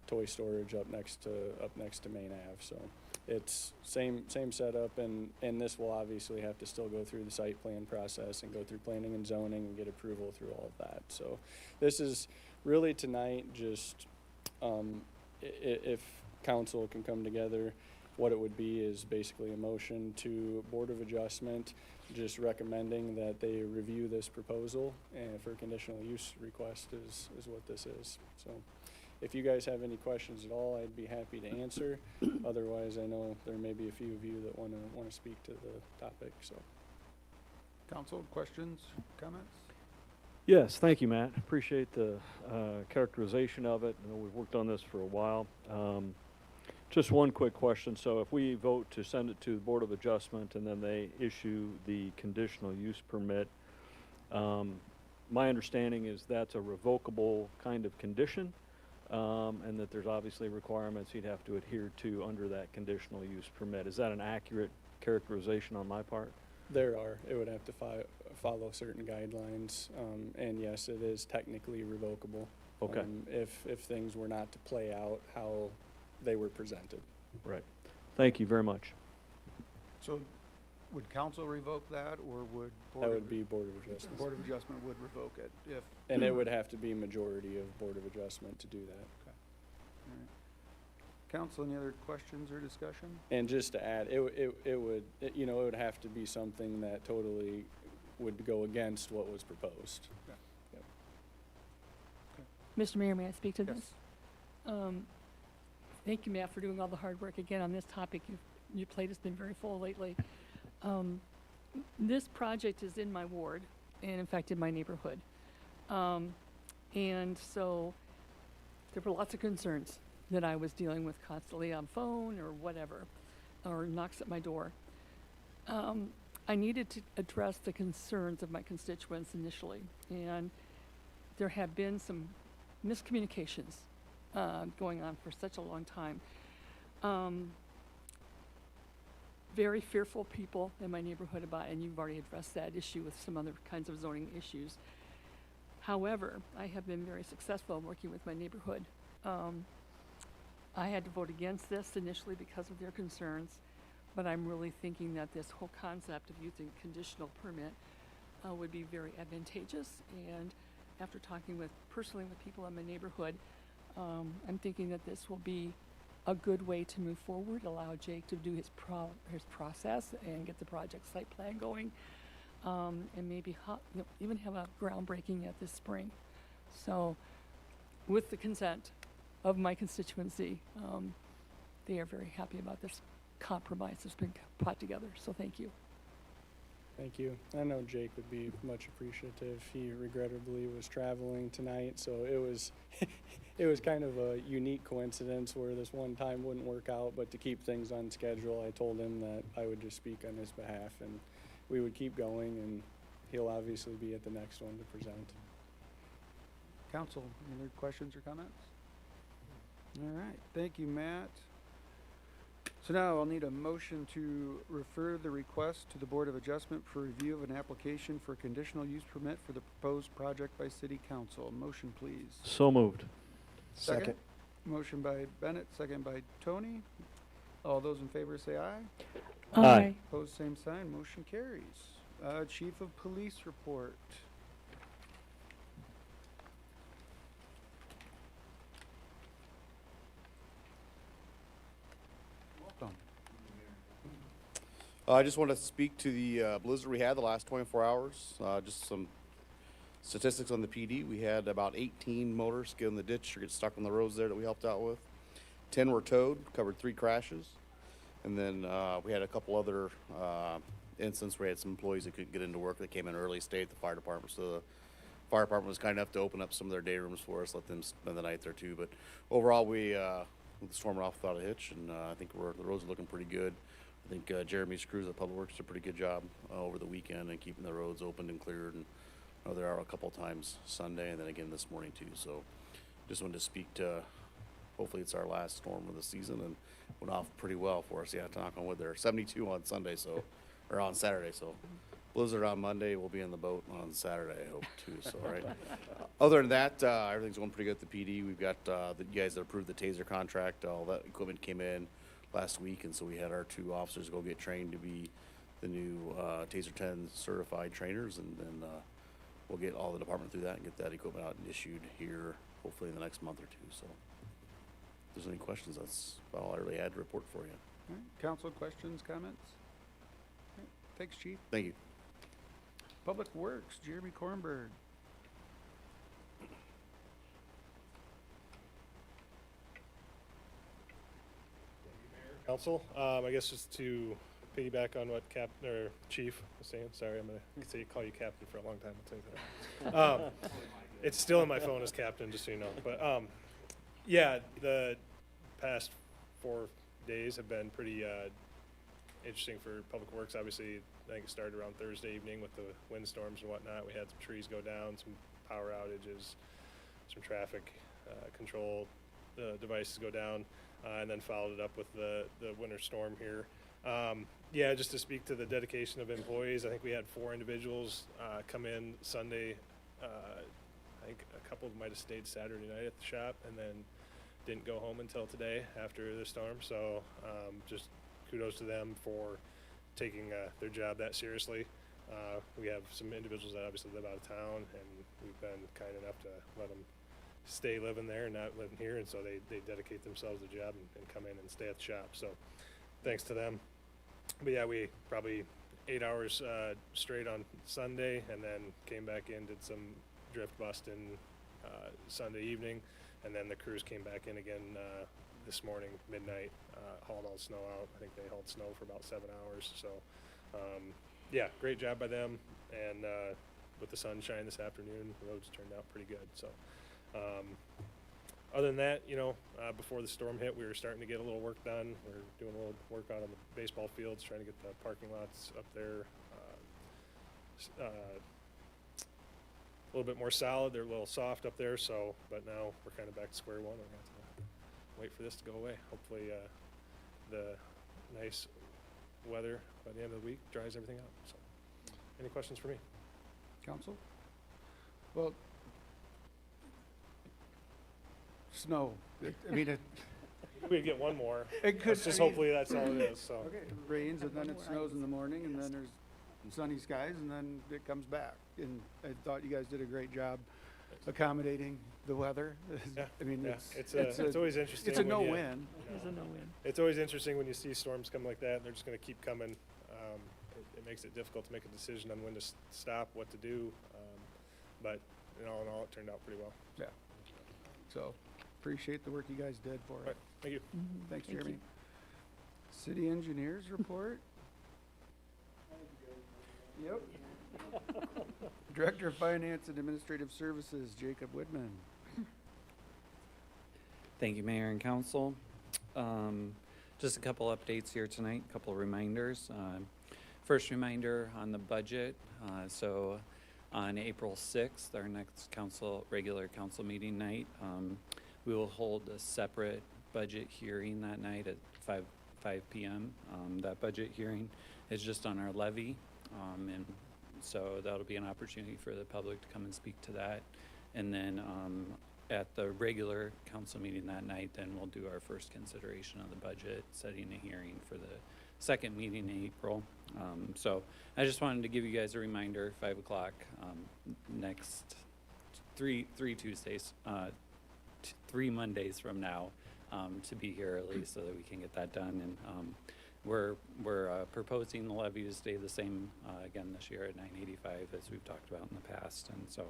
toy storage up next to Main Ave. So it's same setup, and this will obviously have to still go through the site plan process and go through planning and zoning and get approval through all of that. So this is really tonight just if council can come together, what it would be is basically a motion to Board of Adjustment, just recommending that they review this proposal, and for a conditional use request is what this is. So if you guys have any questions at all, I'd be happy to answer. Otherwise, I know there may be a few of you that want to speak to the topic. So, Council, questions, comments? Yes, thank you, Matt. Appreciate the characterization of it. I know we've worked on this for a while. Just one quick question. So if we vote to send it to the Board of Adjustment and then they issue the conditional use permit, my understanding is that's a revocable kind of condition, and that there's obviously requirements you'd have to adhere to under that conditional use permit. Is that an accurate characterization on my part? there are. It would have to follow certain guidelines, and yes, it is technically revocable. Okay. If things were not to play out how they were presented. Right. Thank you very much. So would council revoke that, or would? That would be Board of Adjustment. Board of Adjustment would revoke it if. And it would have to be majority of Board of Adjustment to do that. All right. Council, any other questions or discussion? And just to add, it would have to be something that totally would go against what was proposed. Okay. Yep. Mr. Mayor, may I speak to Yes. this? Thank you, Matt, for doing all the hard work again on this topic. Your plate has been very full lately. This project is in my ward, and in fact, in my neighborhood. And so there were lots of concerns that I was dealing with constantly on phone or whatever, or knocks at my door. I needed to address the concerns of my constituents initially, and there have been some miscommunications going on for such a long time. Very fearful people in my neighborhood about, and you've already addressed that issue with some other kinds of zoning issues. However, I have been very successful working with my neighborhood. I had to vote against this initially because of their concerns, but I'm really thinking that this whole concept of using conditional permit would be very advantageous. And after talking personally with people in my neighborhood, I'm thinking that this will be a good way to move forward, allow Jake to do his process and get the project site plan going, and maybe even have a groundbreaking at this spring. So with the consent of my constituency, they are very happy about this compromise that's been put together. So thank you. Thank you. I know Jake would be much appreciative. He regrettably was traveling tonight, so it was it was kind of a unique coincidence where this one time wouldn't work out, but to keep things on schedule, I told him that I would just speak on his behalf and we would keep going, and he'll obviously be at the next one to present. Council, any other questions or comments? All right, thank you, Matt. So now I'll need a motion to refer the request to the Board of Adjustment for review of an application for a conditional use permit for the proposed project by City Council. Motion, please. So moved. Second. Motion by Bennett, second by Tony. All those in favor say aye. Aye. Opposed, same sign. Motion carries. Chief of Police report. Welcome. I just want to speak to the blizzard we had the last 24 hours. Just some statistics on the PD. We had about 18 motors get in the ditch or get stuck on the roads there that we helped out with. 10 were towed, covered 3 crashes. And then we had a couple other incidents where we had some employees that couldn't get into work that came in early, stayed at the fire department. So the fire department was kind enough to open up some of their day rooms for us, let them spend the night there too. But overall, we the storm went off without a hitch, and I think the roads are looking pretty good. I think Jeremy's crews at Public Works did a pretty good job over the weekend and keeping the roads open and cleared. And there are a couple times Sunday and then again this morning too. So just wanted to speak to, hopefully it's our last storm of the season, and went off pretty well for us. Yeah, knock on wood there. 72 on Sunday, so, or on Saturday, so. Blizzard on Monday, we'll be in the boat on Saturday, I hope too, so, right. Other than that, everything's going pretty good at the PD. We've got the guys that approved the TASER contract. All that equipment came in last week, and so we had our 2 officers go get trained to be the new TASER 10 certified trainers, and then we'll get all the department through that and get that equipment out and issued here hopefully in the next month or 2. So if there's any questions, that's about all I really had to report for you. All right. Council, questions, comments? All right. Thanks, Chief. Thank you. Public Works, Jeremy Kornberg. Council, I guess just to piggyback on what Chief was saying. Sorry, I'm gonna call you Captain for a long time. I'll tell you that. It's still in my phone as Captain, just so you know. But yeah, the past 4 days have been pretty interesting for Public Works. Obviously, I think it started around Thursday evening with the windstorms and whatnot. We had some trees go down, some power outages, some traffic control devices go down. And then followed it up with the winter storm here. Yeah, just to speak to the dedication of employees, I think we had 4 individuals come in Sunday. I think a couple of them might have stayed Saturday night at the shop and then didn't go home until today after the storm. So just kudos to them for taking their job that seriously. We have some individuals that obviously live out of town, and we've been kind enough to let them stay living there and not living here, and so they dedicate themselves to the job and come in and stay at the shop. So thanks to them. But yeah, we probably 8 hours straight on Sunday, and then came back in, did some drift busting Sunday evening, and then the crews came back in again this morning, midnight, hauled all the snow out. I think they hauled snow for about 7 hours. So, yeah, great job by them. And with the sunshine this afternoon, the roads turned out pretty good. So, other than that, before the storm hit, we were starting to get a little work done. We were doing a little work out on the baseball fields, trying to get the parking lots up there a little bit more solid. They're a little soft up there, so, but now we're kind of back to square one. We're going to have to wait for this to go away. Hopefully the nice weather by the end of the week dries everything out. So, any questions for me? Council? Well, snow. I mean, We get one more. it could. Let's just hopefully that's all it is. So, Okay, it rains and then it snows in the morning and then there's sunny skies and then it comes back. And I thought you guys did a great job accommodating the weather. Yeah, I mean, yeah, it's it's always interesting. it's a when you- no-win. There's a no-win. It's always interesting when you see storms come like that, and they're just going to keep coming. It makes it difficult to make a decision on when to stop, what to do. But all in all, it turned out pretty well. Yeah. So appreciate the work you guys did for All it. right, thank you. Thanks, Thank Jeremy. you. City engineers report. Yep. Director of Finance and Administrative Services, Jacob Whitman. Thank you, Mayor and Council. Just a couple updates here tonight, a couple reminders. First reminder on the budget. So on April 6th, our next regular council meeting night, we will hold a separate budget hearing that night at 5 p.m. That budget hearing is just on our levy. And so that'll be an opportunity for the public to come and speak to that. And then at the regular council meeting that night, then we'll do our first consideration of the budget, setting a hearing for the second meeting in April. So I just wanted to give you guys a reminder, 5 o'clock next three Tuesdays, 3 Mondays from now, to be here early so that we can get that done. And we're proposing the levy to stay the same again this year at $9.85 as we've talked about in the past. And so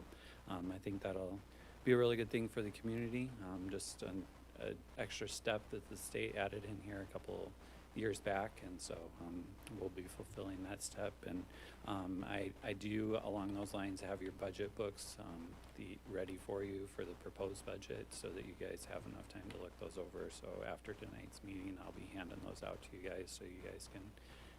I think that'll be a really good thing for the community. Just an extra step that the state added in here a couple years back, and so we'll be fulfilling that step. And I do, along those lines, have your budget books ready for you for the proposed budget so that you guys have enough time to look those over. So after tonight's meeting, I'll be handing those out to you guys so you guys can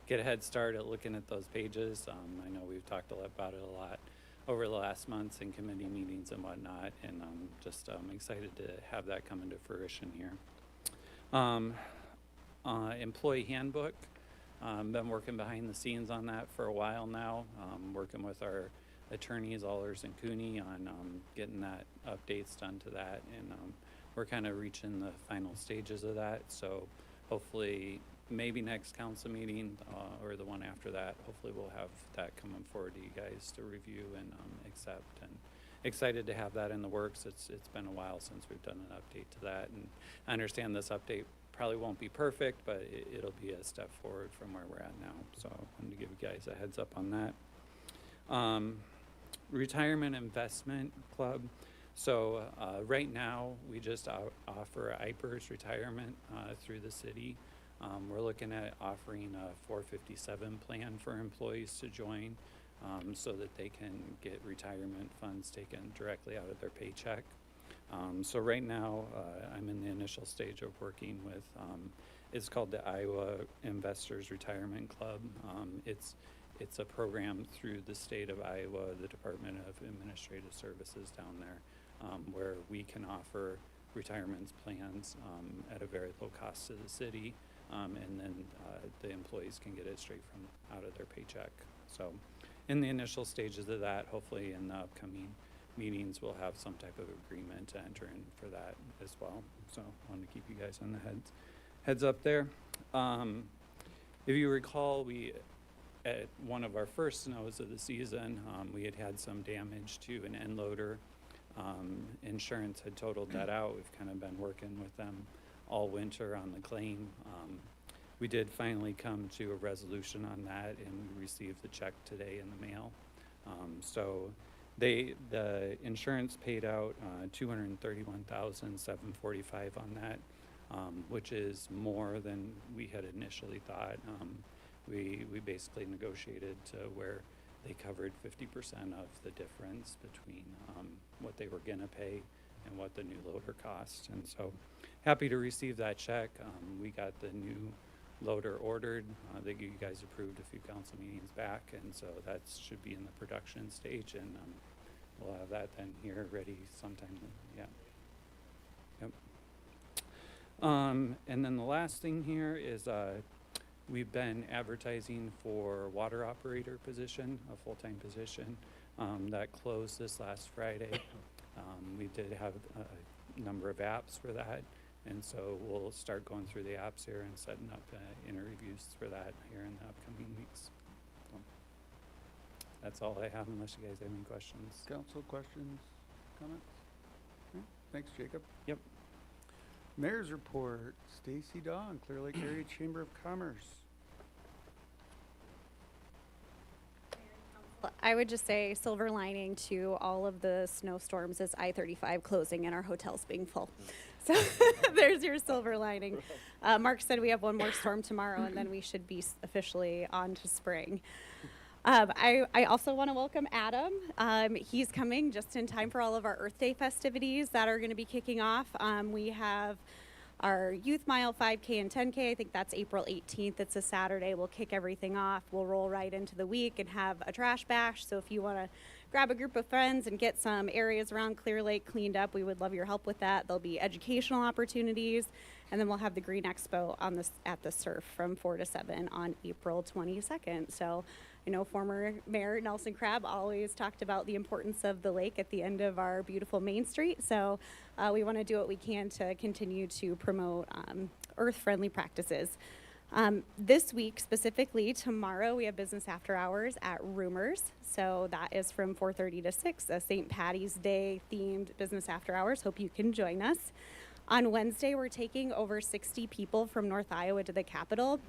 get a head start at looking at those pages. I know we've talked about it a lot over the last months in committee meetings and whatnot, and I'm excited to have that come into fruition here. Employee handbook, been working behind the scenes on that for a while now, working with our attorneys, Allers and Cooney, on getting that updates done to that, and we're kind of reaching the final stages of that. So hopefully maybe next council meeting or the one after that, hopefully we'll have that coming forward to you guys to review and accept. And excited to have that in the works. It's been a while since we've done an update to that, and I understand this update probably won't be perfect, but it'll be a step forward from where we're at now. So I wanted to give you guys a heads up on that. Retirement Investment Club. So right now we just offer IPERS retirement through the city. We're looking at offering a 457 plan for employees to join so that they can get retirement funds taken directly out of their paycheck. So right now I'm in the initial stage of working with, it's called the Iowa Investors Retirement Club. It's a program through the state of Iowa, the Department of Administrative Services down there, where we can offer retirement plans at a very low cost to the city. And then the employees can get it straight from out of their paycheck. So in the initial stages of that, hopefully in the upcoming meetings, we'll have some type of agreement to enter in for that as well. So I wanted to keep you guys on the heads up there. If you recall, at one of our first snows of the season, we had some damage to an end loader. Insurance had totaled that out. We've kind of been working with them all winter on the claim. We did finally come to a resolution on that, and we received the check today in the mail. So the insurance paid out $231,745 on that, which is more than we had initially thought. We basically negotiated to where they covered 50% of the difference between what they were gonna pay and what the new loader cost. And so happy to receive that check. We got the new loader ordered that you guys approved a few council meetings back, and so that should be in the production stage, and we'll have that then here ready sometime. Yeah. Yep. And then the last thing here is we've been advertising for water operator position, a full-time position that closed this last Friday. We did have a number of apps for that, and so we'll start going through the apps here and setting up interviews for that here in the upcoming weeks. So that's all I have, unless you guys have any questions. Council questions, comments? Yeah, thanks, Jacob. Yep. Mayor's report, Stacy Dawn, Clear Lake Area Chamber of Commerce. I would just say silver lining to all of the snowstorms is I-35 closing and our hotels being full. So there's your silver lining. Mark said we have one more storm tomorrow and then we should be officially on to spring. I also want to welcome Adam. He's coming just in time for all of our Earth Day festivities that are going to be kicking off. We have our Youth Mile 5K and 10K. I think that's April 18th. It's a Saturday. We'll kick everything off. We'll roll right into the week and have a trash bash. So if you want to grab a group of friends and get some areas around Clear Lake cleaned up, we would love your help with that. There'll be educational opportunities. And then we'll have the Green Expo on this at the Surf from 4 to 7 on April 22nd. So I know former Mayor Nelson Crabb always talked about the importance of the lake at the end of our beautiful Main Street. So we want to do what we can to continue to promote earth-friendly practices. This week, specifically tomorrow, we have business after hours at Rumors. So that is from 4:30 to 6, a St. Patty's Day themed business after hours. Hope you can join us. On Wednesday, we're taking over 60 people from North Iowa to the Capitol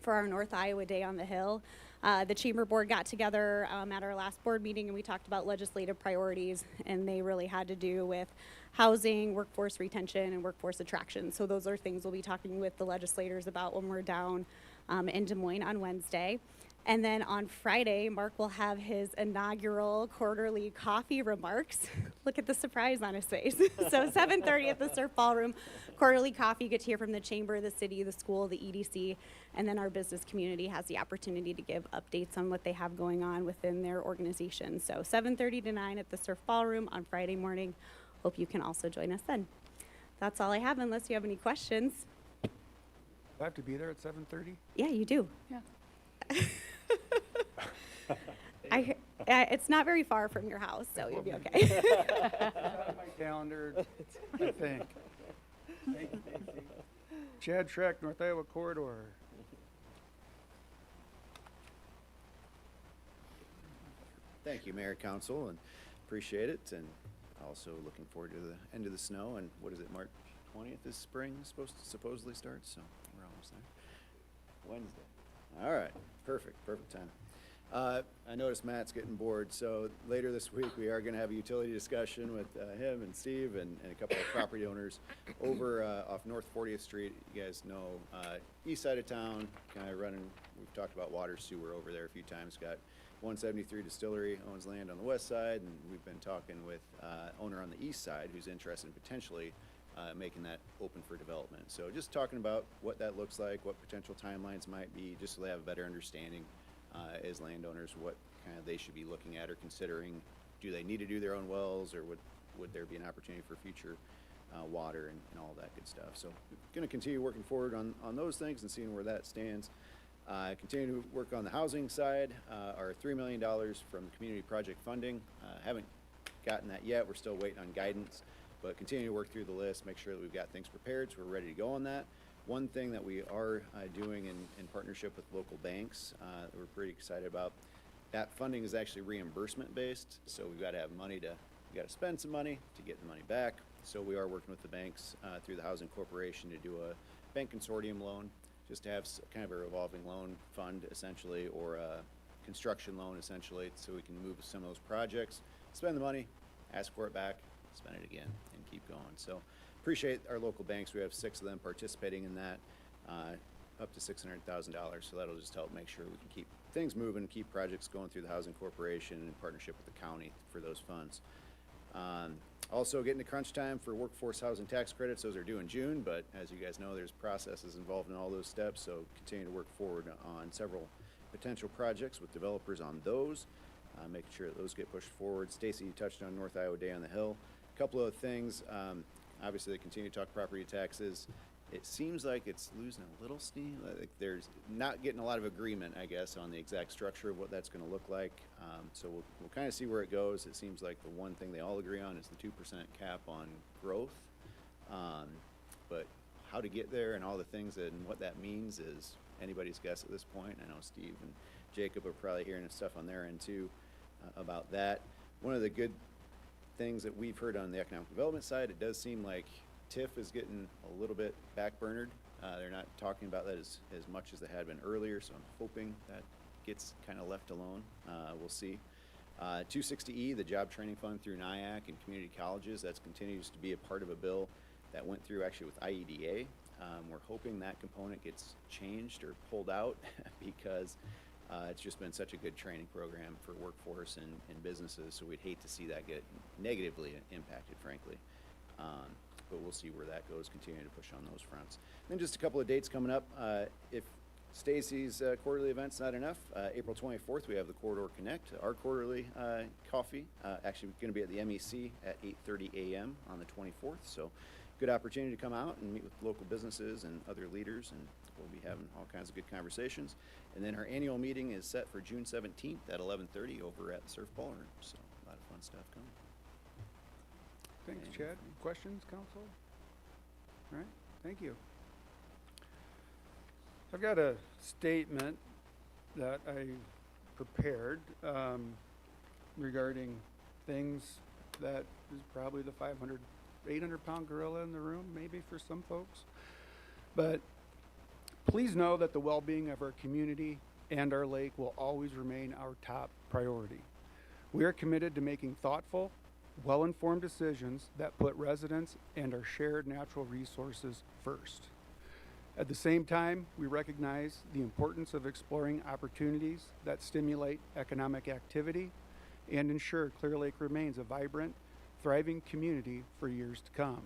for our North Iowa Day on the Hill. The Chamber Board got together at our last board meeting and we talked about legislative priorities, and they really had to do with housing, workforce retention, and workforce attraction. So those are things we'll be talking with the legislators about when we're down in Des Moines on Wednesday. And then on Friday, Mark will have his inaugural quarterly coffee remarks. Look at the surprise on his face. So 7:30 at the Surf Ballroom, quarterly coffee. You get to hear from the chamber, the city, the school, the EDC, and then our business community has the opportunity to give updates on what they have going on within their organization. So 7:30 to 9 at the Surf Ballroom on Friday morning. Hope you can also join us then. That's all I have, unless you have any questions. Do I have to be there at 7:30? Yeah, you do. Yeah. It's not very far from your house, so you'll be okay. Got my calendar, I think. Thank you, Stacy. Chad Schreck, North Iowa Corridor. Thank you, Mayor, Council, and appreciate it, and also looking forward to the end of the snow. And what is it, March 20th this spring supposedly starts, so we're almost there. Wednesday. All right, perfect time. I noticed Matt's getting bored, so later this week we are going to have a utility discussion with him and Steve and a couple of property owners over off North 40th Street. You guys know east side of town, kind of running. We've talked about water sewer over there a few times. Got 173 Distillery owns land on the west side, and we've been talking with owner on the east side who's interested in potentially making that open for development. So just talking about what that looks like, what potential timelines might be, just so they have a better understanding as landowners what kind of they should be looking at or considering. Do they need to do their own wells, or would there be an opportunity for future water and all that good stuff? So we're going to continue working forward on those things and seeing where that stands. Continue to work on the housing side. Our $3 million from community project funding. Haven't gotten that yet. We're still waiting on guidance, but continue to work through the list, make sure that we've got things prepared so we're ready to go on that. One thing that we are doing in partnership with local banks that we're pretty excited about, that funding is actually reimbursement based. So we've got to have money we got to spend some money to get the money back. So we are working with the banks through the Housing Corporation to do a bank consortium loan, just to have kind of a revolving loan fund essentially, or a construction loan essentially, so we can move some of those projects spend the money, ask for it back, spend it again, and keep going. So appreciate our local banks. We have 6 of them participating in that, up to $600,000. So that'll just help make sure we can keep things moving, keep projects going through the Housing Corporation in partnership with the county for those funds. Also getting to crunch time for workforce housing tax credits. Those are due in June, but as you guys know, there's processes involved in all those steps. So continue to work forward on several potential projects with developers on those, making sure that those get pushed forward. Stacy, you touched on North Iowa Day on the Hill. A couple of things. Obviously, they continue to talk property taxes. It seems like it's losing a little steam. Like there's not getting a lot of agreement, I guess, on the exact structure of what that's going to look like. So we'll kind of see where it goes. It seems like the one thing they all agree on is the 2% cap on growth. But how to get there and all the things and what that means is anybody's guess at this point. I know Steve and Jacob are probably hearing stuff on their end too about that. One of the good things that we've heard on the economic development side, it does seem like TIF is getting a little bit backburnered. They're not talking about that as much as they had been earlier, so I'm hoping that gets kind of left alone. We'll see. 260E, the job training fund through NIAC and community colleges, that continues to be a part of a bill that went through actually with IEDA. We're hoping that component gets changed or pulled out because it's just been such a good training program for workforce and businesses, so we'd hate to see that get negatively impacted, frankly. But we'll see where that goes, continue to push on those fronts. Then just a couple of dates coming up. If Stacy's quarterly event's not enough, April 24th, we have the Corridor Connect, our quarterly coffee. Actually going to be at the MEC at 8:30 a.m. on the 24th. So good opportunity to come out and meet with local businesses and other leaders, and we'll be having all kinds of good conversations. And then our annual meeting is set for June 17th at 11:30 over at the Surf Ballroom. So a lot of fun stuff coming. Thanks, Chad. Questions, council? All right, thank you. I've got a statement that I prepared regarding things that is probably the 500, 800-pound gorilla in the room, maybe for some folks. But please know that the well-being of our community and our lake will always remain our top priority. We are committed to making thoughtful, well-informed decisions that put residents and our shared natural resources first. At the same time, we recognize the importance of exploring opportunities that stimulate economic activity and ensure Clear Lake remains a vibrant, thriving community for years to come.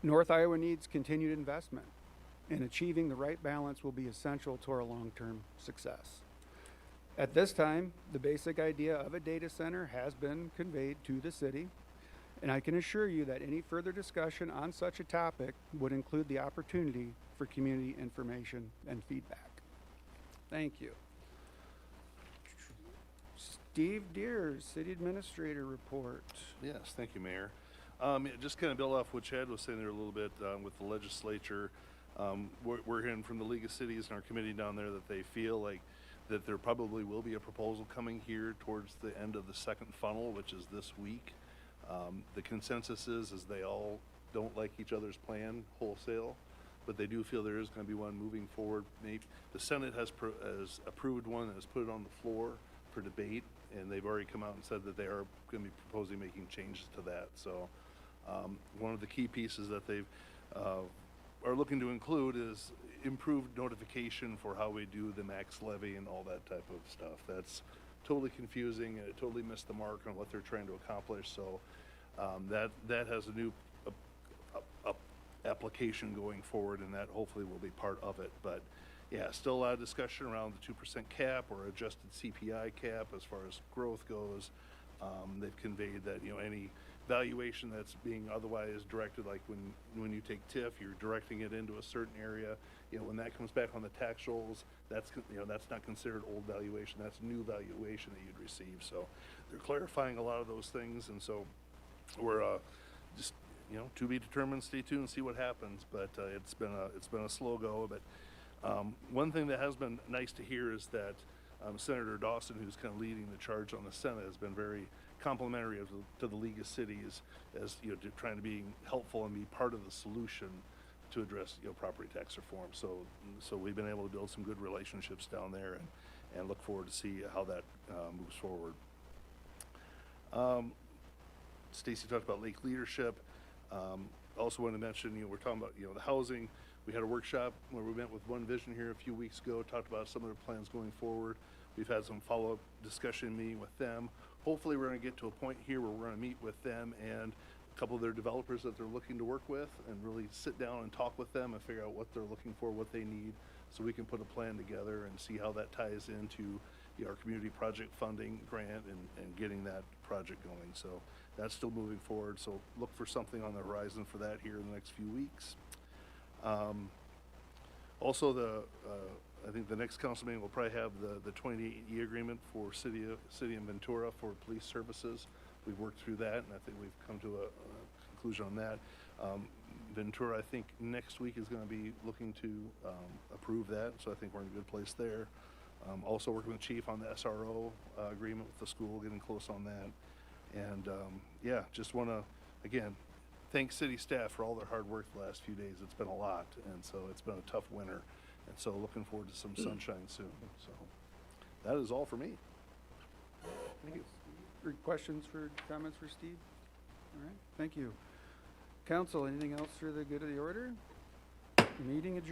North Iowa needs continued investment, and achieving the right balance will be essential to our long-term success. At this time, the basic idea of a data center has been conveyed to the city, and I can assure you that any further discussion on such a topic would include the opportunity for community information and feedback. Thank you. Steve Deere, City Administrator Report. Yes, thank you, Mayor. Just kind of build off what Chad was saying there a little bit with the legislature. We're hearing from the League of Cities and our committee down there that they feel like that there probably will be a proposal coming here towards the end of the second funnel, which is this week. The consensus is they all don't like each other's plan wholesale, but they do feel there is going to be one moving forward. Maybe the Senate has approved one and has put it on the floor for debate, and they've already come out and said that they are going to be proposing making changes to that. So one of the key pieces that they are looking to include is improved notification for how we do the max levy and all that type of stuff. That's totally confusing, and it totally missed the mark on what they're trying to accomplish. So that has a new application going forward, and that hopefully will be part of it. But yeah, still a lot of discussion around the 2% cap or adjusted CPI cap as far as growth goes. They've conveyed that any valuation that's being otherwise directed, like when you take TIF, you're directing it into a certain area. When that comes back on the tax rolls, that's not considered old valuation. That's new valuation that you'd receive. So they're clarifying a lot of those things, and so we're just to be determined. Stay tuned and see what happens. But it's been a slow go. But one thing that has been nice to hear is that Senator Dawson, who's kind of leading the charge on the Senate, has been very complimentary to the League of Cities as to trying to be helpful and be part of the solution to address property tax reform. So we've been able to build some good relationships down there and look forward to see how that moves forward. Stacy talked about lake leadership. Also want to mention, we're talking about, the housing. We had a workshop where we met with One Vision here a few weeks ago, talked about some of their plans going forward. We've had some follow-up discussion meeting with them. Hopefully we're going to get to a point here where we're going to meet with them and a couple of their developers that they're looking to work with and really sit down and talk with them and figure out what they're looking for, what they need, so we can put a plan together and see how that ties into our community project funding grant and getting that project going. So that's still moving forward. So look for something on the horizon for that here in the next few weeks. Also, I think the next council meeting will probably have the 28E agreement for City of Ventura for police services. We've worked through that, and I think we've come to a conclusion on that. Ventura, I think next week is going to be looking to approve that, so I think we're in a good place there. Also working with Chief on the SRO agreement with the school, getting close on that. And yeah, just want to, again, thank city staff for all their hard work the last few days. It's been a lot, and so it's been a tough winter. And so looking forward to some sunshine soon. So that is all for me. Thank you. Questions for, comments for Steve? All right, thank you. Council, anything else for the good of the order? Meeting adjourned.